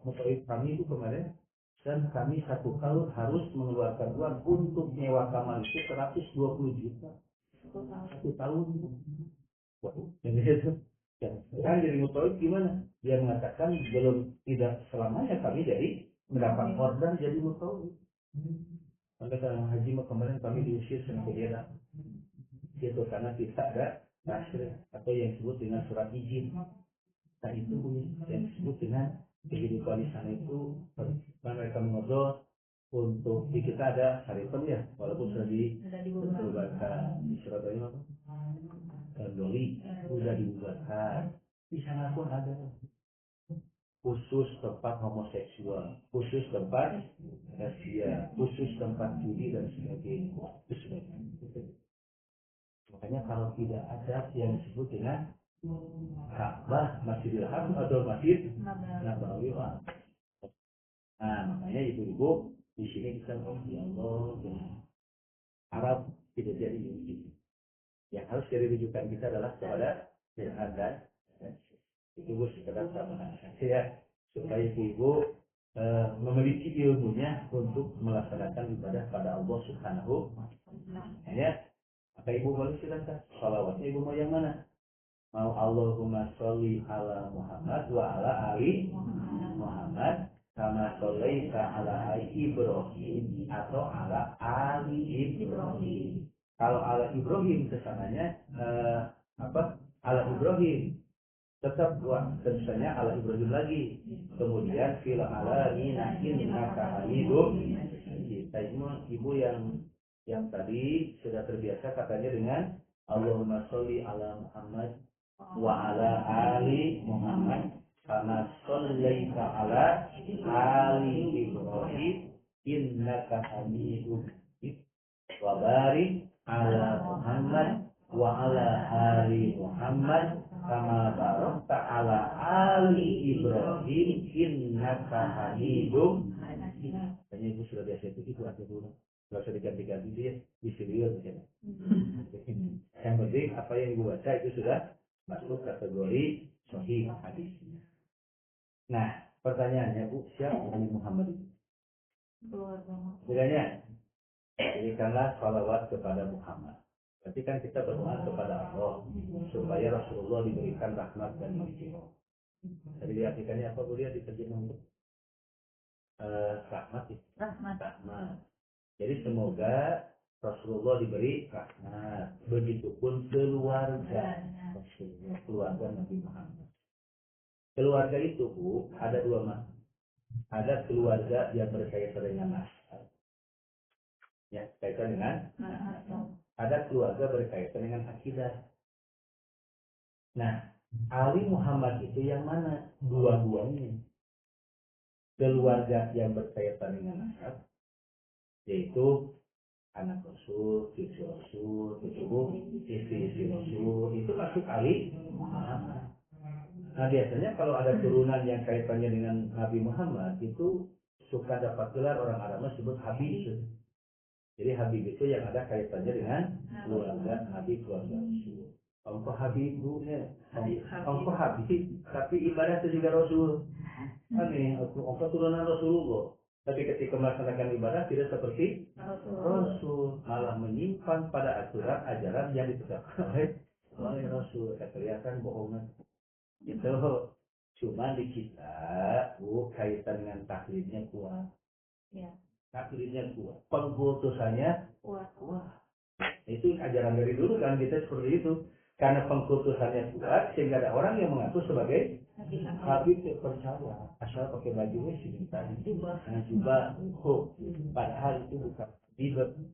S1: Motorik kami itu kemarin dan kami satu tahun harus mengeluarkan uang untuk nyewa kamar itu 120 juta satu tahun. Waduh, ini itu. Ya, sekarang jadi motorik gimana? Dia mengatakan belum tidak selamanya kami jadi mendapat order jadi motorik. Maka dalam haji kemarin kami diusir sama Jeddah. Itu karena tidak ada tasrih atau yang disebut dengan surat izin. Nah itu yang disebut dengan kehidupan di sana itu mereka mengobrol untuk di kita ada syariton ya walaupun sudah dibubarkan di Surabaya Doli sudah dibubarkan di sana pun ada khusus tempat homoseksual, khusus tempat lesbian, khusus tempat judi dan sebagainya. Makanya kalau tidak ada yang disebut dengan Ka'bah, Masjidil Haram atau Masjid Nabawi, nah makanya ibu-ibu di sini kita ya Allah, Arab tidak jadi ini. Yang harus jadi rujukan kita adalah kepada Quran dan itu bu sekedar tambahan ya supaya ibu memiliki ilmunya untuk melaksanakan ibadah pada Allah Subhanahu ya. Maka ibu boleh silakan salawatnya ibu mau yang mana? Mau Allahumma sholli ala Muhammad wa ala ali Muhammad kama shollaita ala ali Ibrahim atau ala ali Ibrahim. Kalau ala Ibrahim kesananya ala Ibrahim tetap buat tentunya ala Ibrahim lagi. Kemudian fil ala minakin maka hamidum. Kita ibu yang tadi sudah terbiasa katanya dengan Allahumma sholli ala Muhammad wa ala ali Muhammad kama shollaita ala ali Ibrahim innaka hamidum majid wa barik ala Muhammad wa ala ali Muhammad kama barakta ala ali Ibrahim innaka hamidum majid. Kayaknya ibu sudah biasa itu aja dulu. Nggak usah diganti-ganti dia di serius ya. Yang penting apa yang ibu baca itu sudah masuk kategori sahih hadis. Nah, pertanyaannya Bu, siapa Nabi Muhammad itu? Bedanya, berikanlah salawat kepada Muhammad. Berarti kan kita berdoa kepada Allah supaya Rasulullah diberikan rahmat dan maghfirah. Tadi diartikannya apa Bu? Dia diterjemah untuk rahmat ya? Rahmat. Jadi semoga Rasulullah diberi rahmat. Begitupun keluarga Rasulullah, keluarga Nabi Muhammad. Keluarga itu Bu, ada dua macam. Ada keluarga yang berkaitan dengan nasab. Ya, kaitan dengan nasab. Ada keluarga berkaitan dengan akidah. Nah, Ali Muhammad itu yang mana? Dua-duanya. Keluarga yang berkaitan dengan nasab, yaitu anak Rasul, cucu Rasul, istri Rasul, itu masuk Ali Muhammad. Nah biasanya kalau ada turunan yang kaitannya dengan Nabi Muhammad itu suka dapat gelar orang Arab sebut Habib. Jadi Habib itu yang ada kaitannya dengan keluarga Nabi, keluarga Rasul. Engkau Habib bu, ya. Engkau Habib, tapi ibadah itu juga Rasul. Aneh, engkau turunan Rasulullah. Tapi ketika melaksanakan ibadah tidak seperti Rasul, malah menyimpan pada aturan ajaran yang ditetapkan oleh Rasul. Kelihatan bohongan. Itu cuma di kita kaitan dengan taklidnya kuat. Ya. Taklidnya kuat. Pengkultusannya kuat. Itu ajaran dari dulu kan kita seperti itu. Karena pengkultusannya kuat sehingga ada orang yang mengaku sebagai Habib percaya asal pakai baju sini tadi jubah padahal itu bukan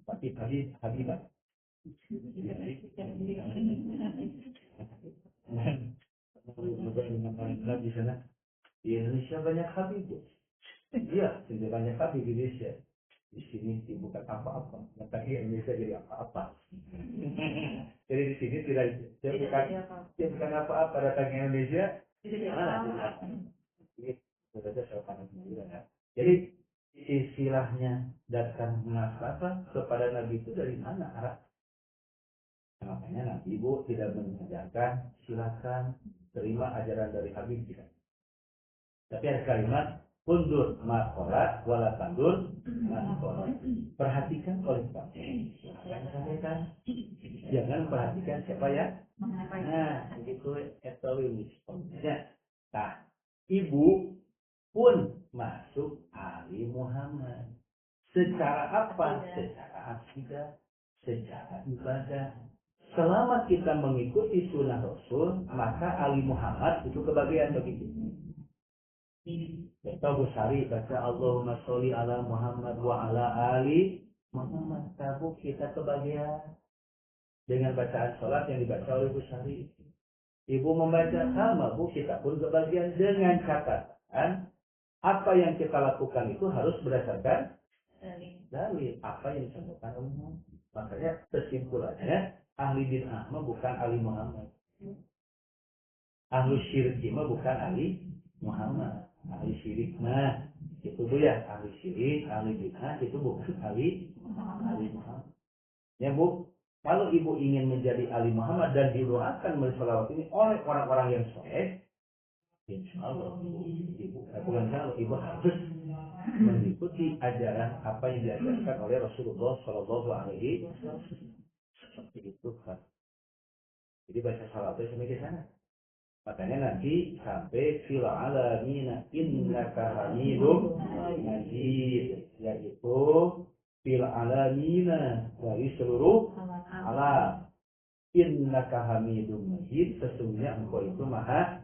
S1: Habib tapi Habibah. Dengan di sana di Indonesia banyak Habib. Iya, banyak Habib di Indonesia. di sini bukan apa-apa. Yang tadi Indonesia jadi apa-apa. Jadi di sini dia bukan apa-apa. Datang ke Indonesia, mana jadi apa? Jadi jadi istilahnya datang mengasrata kepada Nabi itu dari mana? Nah, makanya Nabi Ibu tidak mengajarkan silakan terima ajaran dari Habib tidak. Tapi ada kalimat undur makola wala tandur makola. Perhatikan oleh kamu. Silakan sampaikan. Jangan perhatikan siapa ya. Nah, begitu etawi. Nah, ibu pun masuk Ali Muhammad. Secara apa? Secara akidah, secara ibadah. Selama kita mengikuti sunnah Rasul, maka Ali Muhammad itu kebagian begitu. Kita Busari baca Allahumma sholli ala Muhammad wa ala ali Muhammad. Tahu kita kebagian dengan bacaan sholat yang dibaca oleh Busari. Ibu membaca sama Bu, kita pun kebagian dengan catatan apa yang kita lakukan itu harus berdasarkan dalil apa yang disampaikan oleh Muhammad. Makanya kesimpulannya ahli bid'ah bukan ahli Muhammad. Ahli syirik bukan ahli Muhammad. Ahli syirik itu Bu ya, ahli syirik, ahli bid'ah itu bukan ahli Muhammad. Ya Bu, kalau ibu ingin menjadi ahli Muhammad dan didoakan berselawat ini oleh orang-orang yang soleh, insya Allah ibu harus mengikuti ajaran apa yang diajarkan oleh Rasulullah Shallallahu Alaihi Wasallam. Seperti itu kan. Jadi baca salawatnya sampai ke sana. Makanya nanti sampai fil alamina innaka hamidum majid, yaitu fil alamina dari seluruh alam. Innaka hamidum majid, sesungguhnya engkau itu maha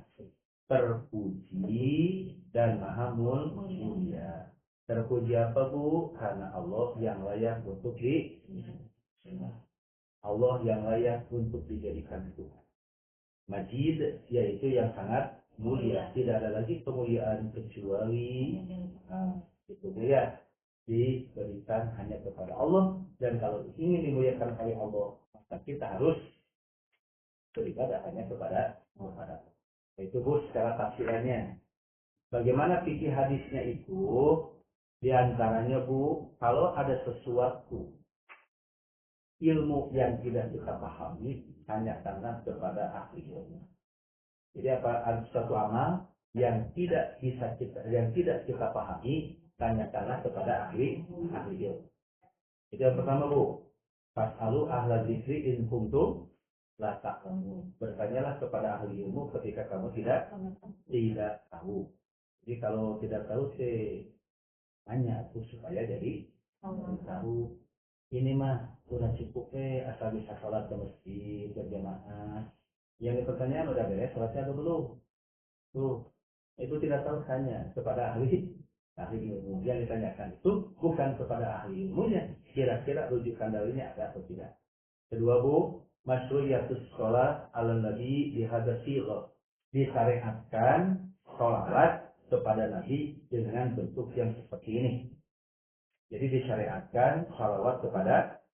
S1: terpuji dan maha mulia. Terpuji apa Bu? Karena Allah yang layak untuk Allah yang layak untuk dijadikan Tuhan. Majid yaitu yang sangat mulia. Tidak ada lagi kemuliaan kecuali itu ya diberikan hanya kepada Allah. Dan kalau ingin dimuliakan oleh Allah, maka kita harus beribadah hanya kepada Allah. Itu Bu secara tafsirannya. Bagaimana fikih hadisnya itu? Di antaranya Bu, kalau ada sesuatu ilmu yang tidak kita pahami, tanyakanlah kepada ahli ilmu. Jadi apa ada suatu amal yang tidak kita pahami, tanyakanlah kepada ahli ilmu. Itu yang pertama Bu. Fas'alu ahla dzikri in kuntum la ta'lamun. Bertanyalah kepada ahli ilmu ketika kamu tidak tahu. Jadi kalau tidak tahu tanya aku supaya jadi tahu. Ini mah udah cukup asal bisa sholat ke masjid berjamaah. Yang pertanyaan udah beres sholatnya atau belum? Tuh itu tidak tahu tanya kepada ahli ilmu. Yang ditanyakan itu bukan kepada ahli ilmunya. Kira-kira rujukan dalilnya ada atau tidak. Kedua Bu, masyru'iyatus sholat ala nabi dihadasi Allah. Disyariatkan sholawat kepada Nabi dengan bentuk yang seperti ini. Jadi disyariatkan sholawat kepada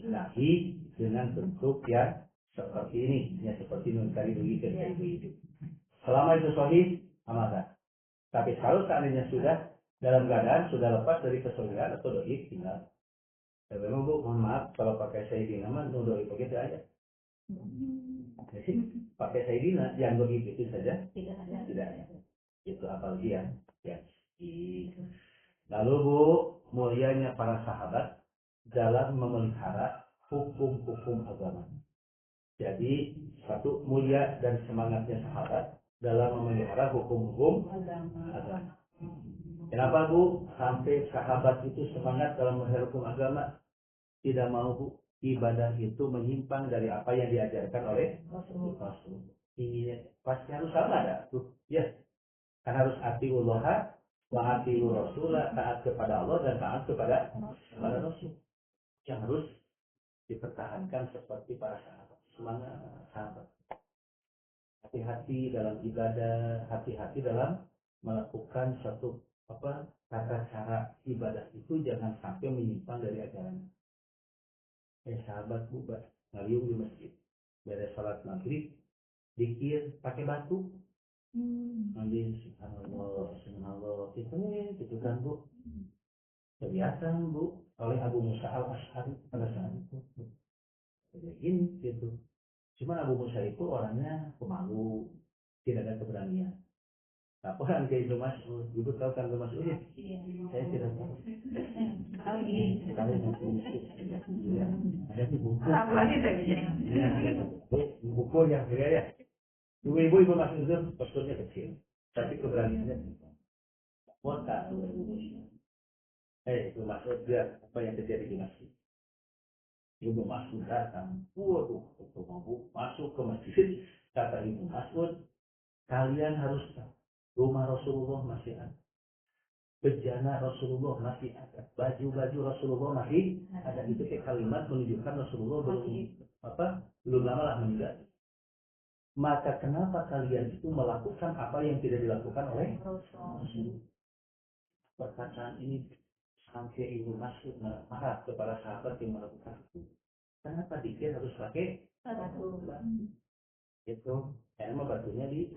S1: Nabi dengan bentuk yang seperti ini. Ya seperti tadi begitu. Selama itu sahih, amanah. Tapi kalau seandainya sudah dalam keadaan sudah lepas dari kesohihan atau doi tinggal. Ya memang Bu, mohon maaf kalau pakai Sayyidina mah doi begitu aja. Jadi pakai Sayyidina yang begitu itu saja tidak ada. Itu apalagi ya. Lalu Bu, mulianya para sahabat dalam memelihara hukum-hukum agama. Jadi satu mulia dan semangatnya sahabat dalam memelihara hukum-hukum agama. Kenapa Bu? Sampai sahabat itu semangat dalam memelihara hukum agama. Tidak mau Bu, ibadah itu menyimpang dari apa yang diajarkan oleh Rasul. Inginnya pasti harus sama ada tuh. Ya, kan harus atiullah wa atiur Rasul, taat kepada Allah dan taat kepada Rasul. Yang harus dipertahankan seperti para sahabat. Semangat sahabat. Hati-hati dalam ibadah, hati-hati dalam melakukan satu tata cara ibadah itu jangan sampai menyimpang dari ajaran. Sahabat Bu, ngaliung di masjid, beres salat maghrib, dikir pakai batu, nanti subhanallah, subhanallah, itu kan Bu, kelihatan Bu oleh Abu Musa al Ashari pada saat itu, ini gitu. Cuma Abu Musa itu orangnya pemalu, tidak ada keberanian. Laporan ke Ibnu Mas'ud, Ibu tahu kan Ibnu Mas'ud ya? Saya tidak tahu. Tahu ya. Ada di buku. Buku yang beda ya. Ibu-ibu Ibu Mas'ud itu posturnya kecil, tapi keberaniannya kota. Ibu Mas'ud lihat apa yang terjadi di masjid. Ibu Mas'ud datang, waduh, masuk ke masjid, kata Ibu Mas'ud, kalian harus tahu, rumah Rasulullah masih ada. Bejana Rasulullah masih ada, baju-baju Rasulullah masih ada. Itu kalimat menunjukkan Rasulullah belum lama lah meninggal. Maka kenapa kalian itu melakukan apa yang tidak dilakukan oleh Rasul? Perkataan ini sampai Ibu Mas'ud marah kepada sahabat yang melakukan itu. Kenapa dikir harus pakai batu? Itu emang batunya di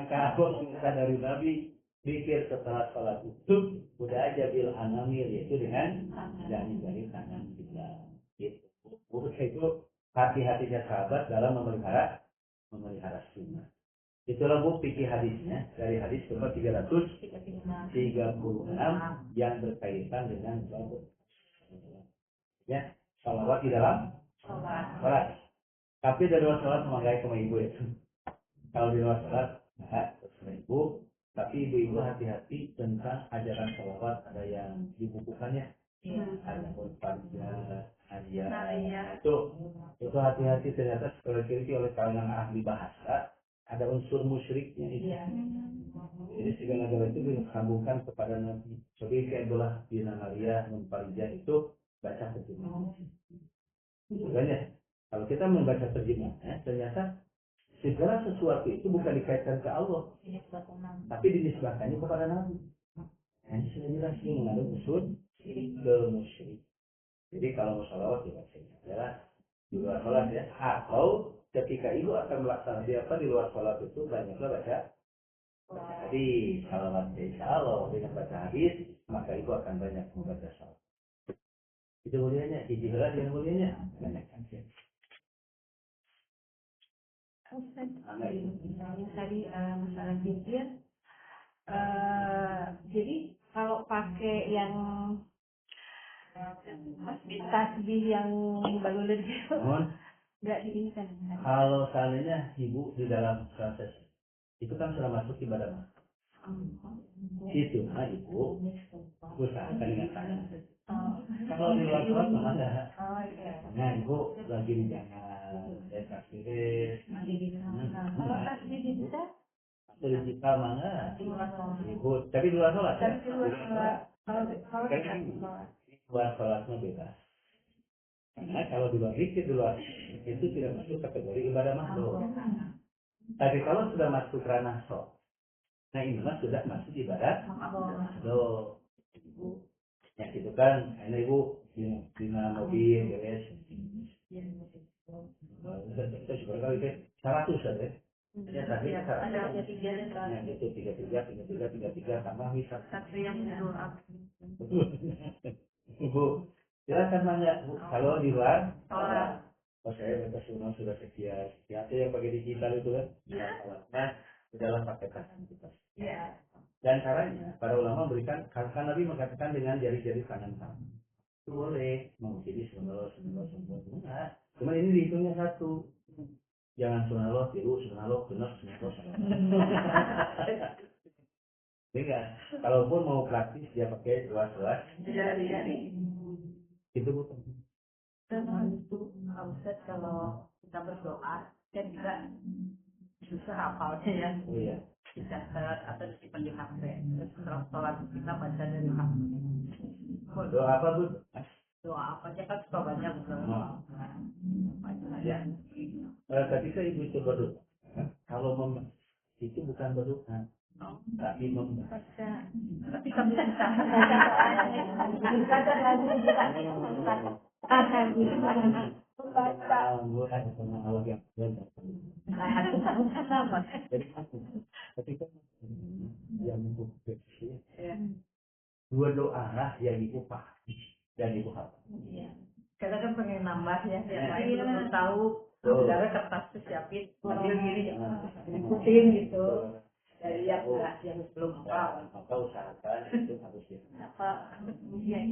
S1: kalau kita dari Nabi pikir setelah sholat itu udah aja bil anamil, yaitu dengan jari-jari tangan kita. Gitu. Itu hati-hatinya sahabat dalam memelihara sunnah. Itulah Bu fikih hadisnya dari hadis nomor 336 yang berkaitan dengan ya salawat di dalam sholat. Tapi dari luar sholat menghargai sama ibu ya. Kalau di luar sholat, terserah ibu. Tapi ibu-ibu hati-hati tentang ajaran salawat. Ada yang dibukukannya. Ada Al-Fatihah, ayat. Itu hati-hati ternyata diteliti oleh kalangan ahli bahasa. Ada unsur musyriknya itu. Jadi segala-gala itu disambungkan kepada Nabi. Seperti Abdullah bin Maria Munfarijah itu baca terjemahan. Makanya kalau kita membaca terjemahannya, ternyata segala sesuatu itu bukan dikaitkan ke Allah, tapi dinisbahkannya kepada Nabi. Ini sudah jelas ini mengandung unsur ke musyrik. Jadi kalau mau salawat ya jelas di luar salat ya. Atau ketika ibu akan melaksanakan apa di luar salat itu banyaklah baca hadis. Salawat insya Allah dengan baca hadis maka ibu akan banyak membaca salawat. Itu mulianya, ijiblah yang mulianya banyak kan.
S2: Tadi masalah zikir, jadi kalau pakai yang tasbih yang balulir gitu, nggak diinginkan.
S1: Kalau seandainya ibu di dalam proses itu kan sudah masuk ibadah itu, nah ibu usahakan dengan tangan. Kalau di luar sholat mana? Nah ibu lagi di jalan, tasbih.
S2: Kalau tasbih bisa?
S1: Digital mana? Ibu, tapi di luar sholat ya? Luar sholatnya bebas. Karena kalau di luar zikir, di luar itu tidak masuk kategori ibadah makhluk. Tapi kalau sudah masuk ranah sholat, nah ini mas sudah masuk ibadah makhluk. Ya gitu kan, ini ibu di mobil, guys. Saya juga kali deh, 100 saja. Ya tadi ada 3 ya itu 33 tambah bisa.
S2: Satu yang berdoa.
S1: Bu, silakan nanya Bu. Kalau di luar sholat, saya baca sudah sekian. Ya saya yang pakai digital itu kan. Nah, dalam pakai tangan kita. Dan caranya, para ulama memberikan, karena Nabi mengatakan dengan jari-jari tangan kamu. Itu boleh, mengusiri subhanallah. Cuma ini dihitungnya satu. Jangan subhanallah, tiru, subhanallah, benar, subhanallah. Enggak. Kalaupun mau praktis, dia pakai dua jari. Itu bukan.
S2: Itu Ustaz kalau kita berdoa, kan juga susah hafalnya ya.
S1: Oh iya.
S2: Bisa atau disimpan di HP. Terus setelah sholat kita baca dari HP.
S1: Doa apa Bu?
S2: Doa apa aja kan suka banyak.
S1: Ya. Ketika ibu itu berdoa, kalau itu bukan berdoa, tapi membaca.
S2: Tapi kamu bisa baca doanya. Lagi bukan membaca.
S1: Jadi ketika yang membuka dua doa lah yang ibu pahami dan ibu hafal.
S3: Karena kan pengen nambah ya, yang lain belum tahu. Saudara kertas siapin, ambil gini, ikutin gitu. Dari yang belum hafal.
S1: Maka usahakan itu harus dihafal.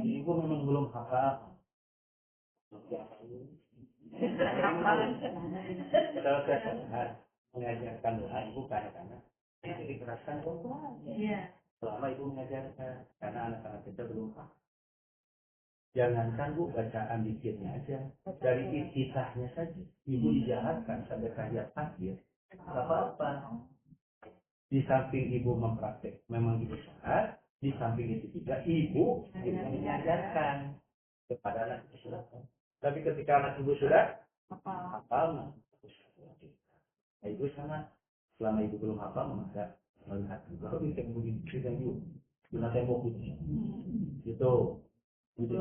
S1: Ibu memang belum hafal. Kalau saya mengajarkan doa ibu karena jadi keraskan doa. Selama ibu mengajarkan, karena anak-anak kita belum paham. Jangankan bu bacaan dikirnya aja, dari kisahnya saja. Ibu dijahatkan sampai tahiyat akhir, nggak apa-apa. Di samping ibu mempraktek, memang ibu sholat. Di samping itu juga ibu juga mengajarkan kepada anak ibu sudah. Tapi ketika anak ibu sudah hafal, nah, ibu sama. Selama ibu belum hafal, maka melihat kalau kita begini, kita ibu, kita tembok gitu. Jadi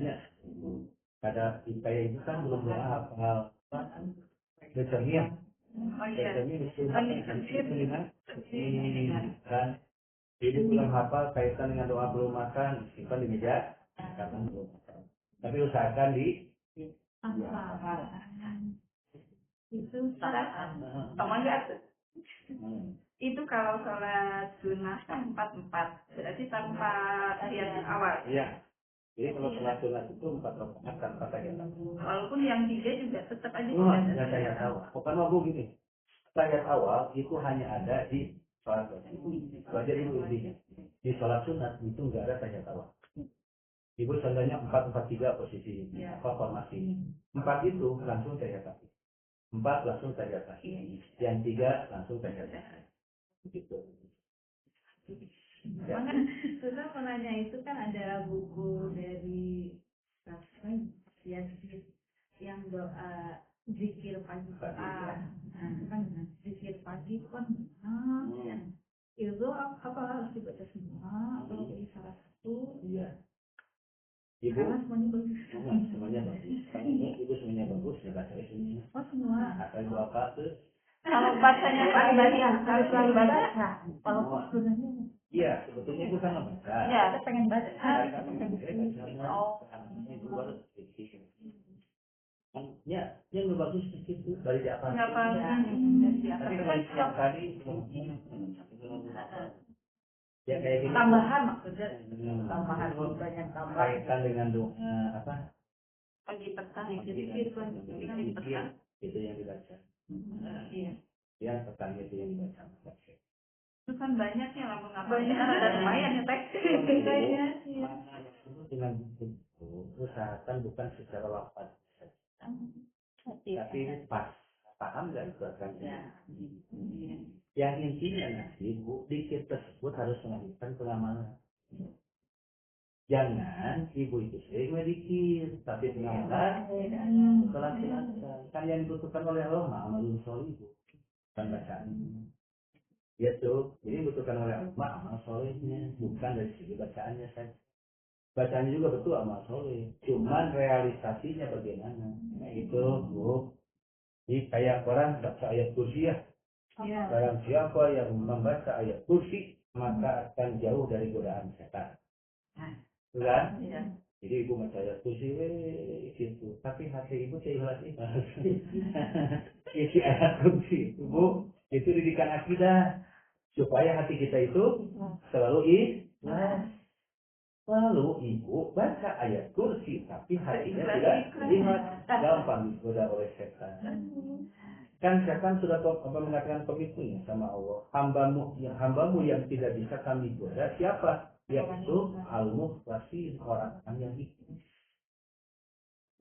S1: ya, ada kayak itu kan belum hafal determin, determin kan. Jadi belum hafal kaitan dengan doa belum makan, simpan di meja, karena belum hafal. Tapi usahakan di
S3: Itu sama enggak tuh? Itu kalau sholat sunnah kan 4-4, berarti tanpa tahiyat awal.
S1: Iya. Jadi kalau sholat sunnah itu 4 rakaat tanpa tahiyat awal.
S3: Walaupun yang 3 juga tetap aja
S1: tidak ada tahiyat awal. Bukan mau gini. Tahiyat awal itu hanya ada di sholat wajib. Belajar dulu intinya. Di sholat sunat itu nggak ada tahiyat awal. Ibu contohnya 4-4-3 posisi apa formasinya. 4 itu langsung tahiyat awal. 4 langsung tahiyat awal. Yang 3 langsung tahiyat awal. Begitu.
S3: Makanya Sudah menanya itu kan ada buku dari yang doa zikir pagi kan zikir pagi kan itu apa harus dibaca semua atau di salah satu?
S1: Iya. Ibu
S3: Karena semuanya bagus.
S1: Semuanya bagus. Ibu semuanya bagus ya baca semuanya.
S3: Oh semua.
S1: Asal ibu apa tuh?
S3: Kalau bacanya pribadi harus selalu baca. Kalau sebenarnya.
S1: Iya, sebetulnya ibu kan membaca.
S3: Iya, kita pengen baca.
S1: Oh. Ibu baru sedikit. Ya, yang lebih bagus itu dari di atas.
S3: Nggak apa-apa.
S1: Tapi kalau yang tadi ya kayak gini.
S3: Tambahan maksudnya. Tambahan banyak tambahan.
S1: Kaitan dengan doa apa?
S3: Pagi petang,
S1: Zikir itu yang dibaca.
S3: Iya.
S1: Yang petang itu yang dibaca.
S3: Itu kan banyak ya ngapa-ngapain. Banyak. Ada lumayan ya teh. Banyak.
S1: Dengan itu usahakan bukan secara lafaz tapi pas paham nggak itu akannya. Yang intinya nanti bu dikir tersebut harus melakukan pengamalan. Jangan ibu itu sering medikir tapi pengamalan laksanakan. Kan yang dibutuhkan oleh Allah amalun solih bukan bacaan. Ya tuh, jadi dibutuhkan oleh Allah amal solehnya bukan dari segi bacaannya saja. Bacanya juga betul amal soleh, cuman realisasinya bagaimana? Nah itu bu, ini kayak orang baca ayat kursi ya. Barang siapa yang membaca ayat kursi maka akan jauh dari godaan setan. Kan? Jadi ibu baca ayat kursi, gitu. Tapi hati ibu ikhlas. Isi ayat kursi, ibu itu didikan akidah supaya hati kita itu selalu ikhlas. Lalu ibu baca ayat kursi tapi hatinya tidak lihat, gampang digoda oleh setan. Kan setan sudah mengatakan komitmennya sama Allah. Hambamu yang tidak bisa kami goda siapa? Yaitu al-mukhlasin, orang yang ikhlas.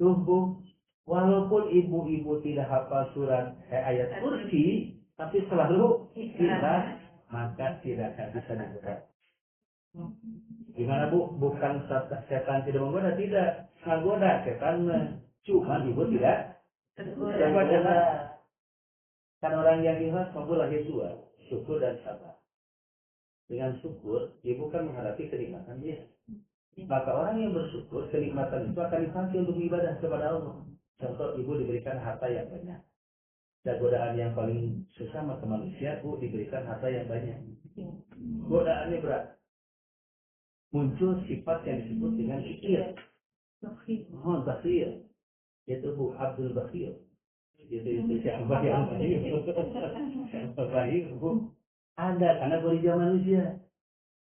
S1: Tuh bu, walaupun ibu-ibu tidak hafal surat ayat kursi, tapi selalu ikhlas, maka tidak akan bisa digoda. Gimana bu? Bukan setan tidak menggoda, tidak. Menggoda setan, cuma ibu tidak tergoda. Kan orang yang ikhlas mampu lahir dua, syukur dan sabar. Dengan syukur, ibu kan menghadapi kenikmatan dia. Maka orang yang bersyukur, kenikmatan itu akan dipakai untuk ibadah kepada Allah. Contoh, ibu diberikan harta yang banyak. Dan godaan yang paling susah maka manusia, bu diberikan harta yang banyak. Godaannya berat. Muncul sifat yang disebut dengan fikir. Oh, bakhil. Itu Bu Abdul Bakhil. Itu siapa yang bakhil? Bu. Ada, karena kondisi manusia.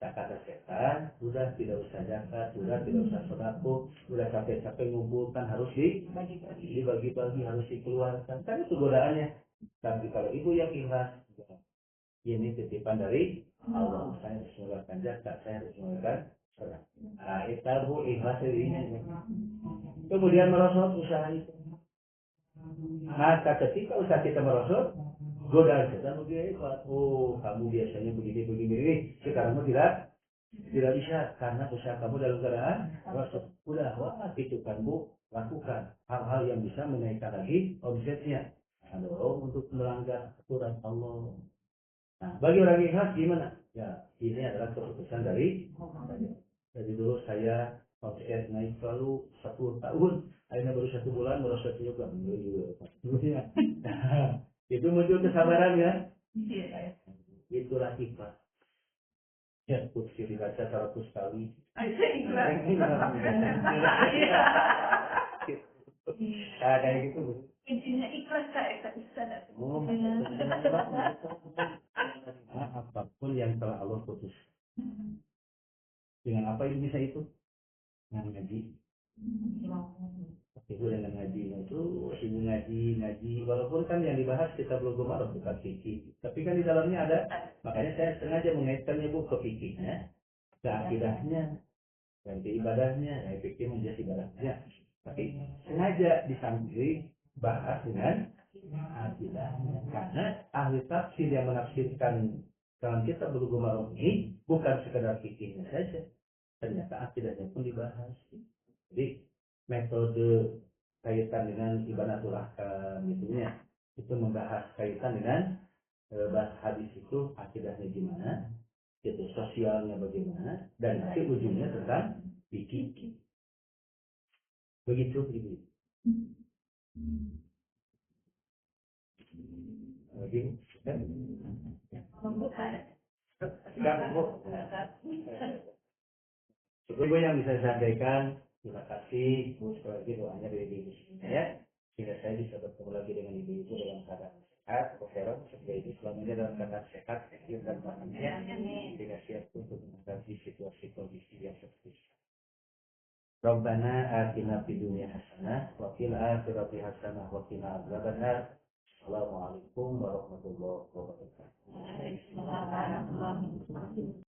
S1: Tak kata setan, sudah tidak usah zakat, sudah tidak usah sedekah, sudah capek-capek ngumpulkan harus dibagi-bagi, harus dikeluarkan. Kan itu godaannya. Tapi kalau ibu yang ikhlas, ini titipan dari Allah. Saya harus mengeluarkan zakat, saya harus mengeluarkan sedekah. Nah, itu Bu ikhlas dirinya. Kemudian merosot usaha itu. Maka ketika usaha kita merosot, godaan setan begini, oh kamu biasanya begini, sekarang tidak bisa karena usaha kamu dalam keadaan merosot. Udah, wah itu kan Bu, lakukan hal-hal yang bisa menaikkan lagi omsetnya. Dorong untuk melanggar aturan Allah. Nah, bagi orang ikhlas gimana? Ya, ini adalah keputusan dari saya. Jadi dulu saya omset naik selalu 10 tahun, akhirnya baru 1 bulan merosot juga. Nah, itu muncul kesabaran ya. Itulah ikhlas. Ya, kursi dibaca 100 kali. Nah, kayak gitu.
S3: Intinya ikhlas Kak Ustaz.
S1: Apapun yang telah Allah putus. Dengan apa ini bisa itu? Dengan ngaji. Itu dengan ngaji itu, ibu ngaji. Walaupun kan yang dibahas kita belum Maram bukan fikih. Tapi kan di dalamnya ada. Makanya saya sengaja mengaitkannya Bu ke fikihnya, ke akidahnya, dan ke ibadahnya. Ya, fikih menjadi ibadahnya. Tapi sengaja disamping bahas dengan akidahnya. Karena ahli tafsir yang menafsirkan dalam kitab Bulughul Maram ini bukan sekedar fikihnya saja. Ternyata akidahnya pun dibahas. Jadi metode kaitan dengan ibadatul ahkam itu membahas kaitan dengan bahas hadis itu akidahnya gimana, itu sosialnya bagaimana, dan nanti ujungnya tentang fikih. Begitu Ibu. Begitu. Ibu yang bisa saya sampaikan, terima kasih sekali lagi doanya dari ibu ya, sehingga saya bisa bertemu lagi dengan ibu dalam keadaan sehat, profesional seperti ini selamanya dalam keadaan sehat, aktif dan bahagia, sehingga siap untuk menghadapi situasi kondisi yang seperti ini. Rabbana atina fid dunya hasanah wa fil akhirati hasanah wa qina adzabannar. Assalamualaikum warahmatullahi wabarakatuh.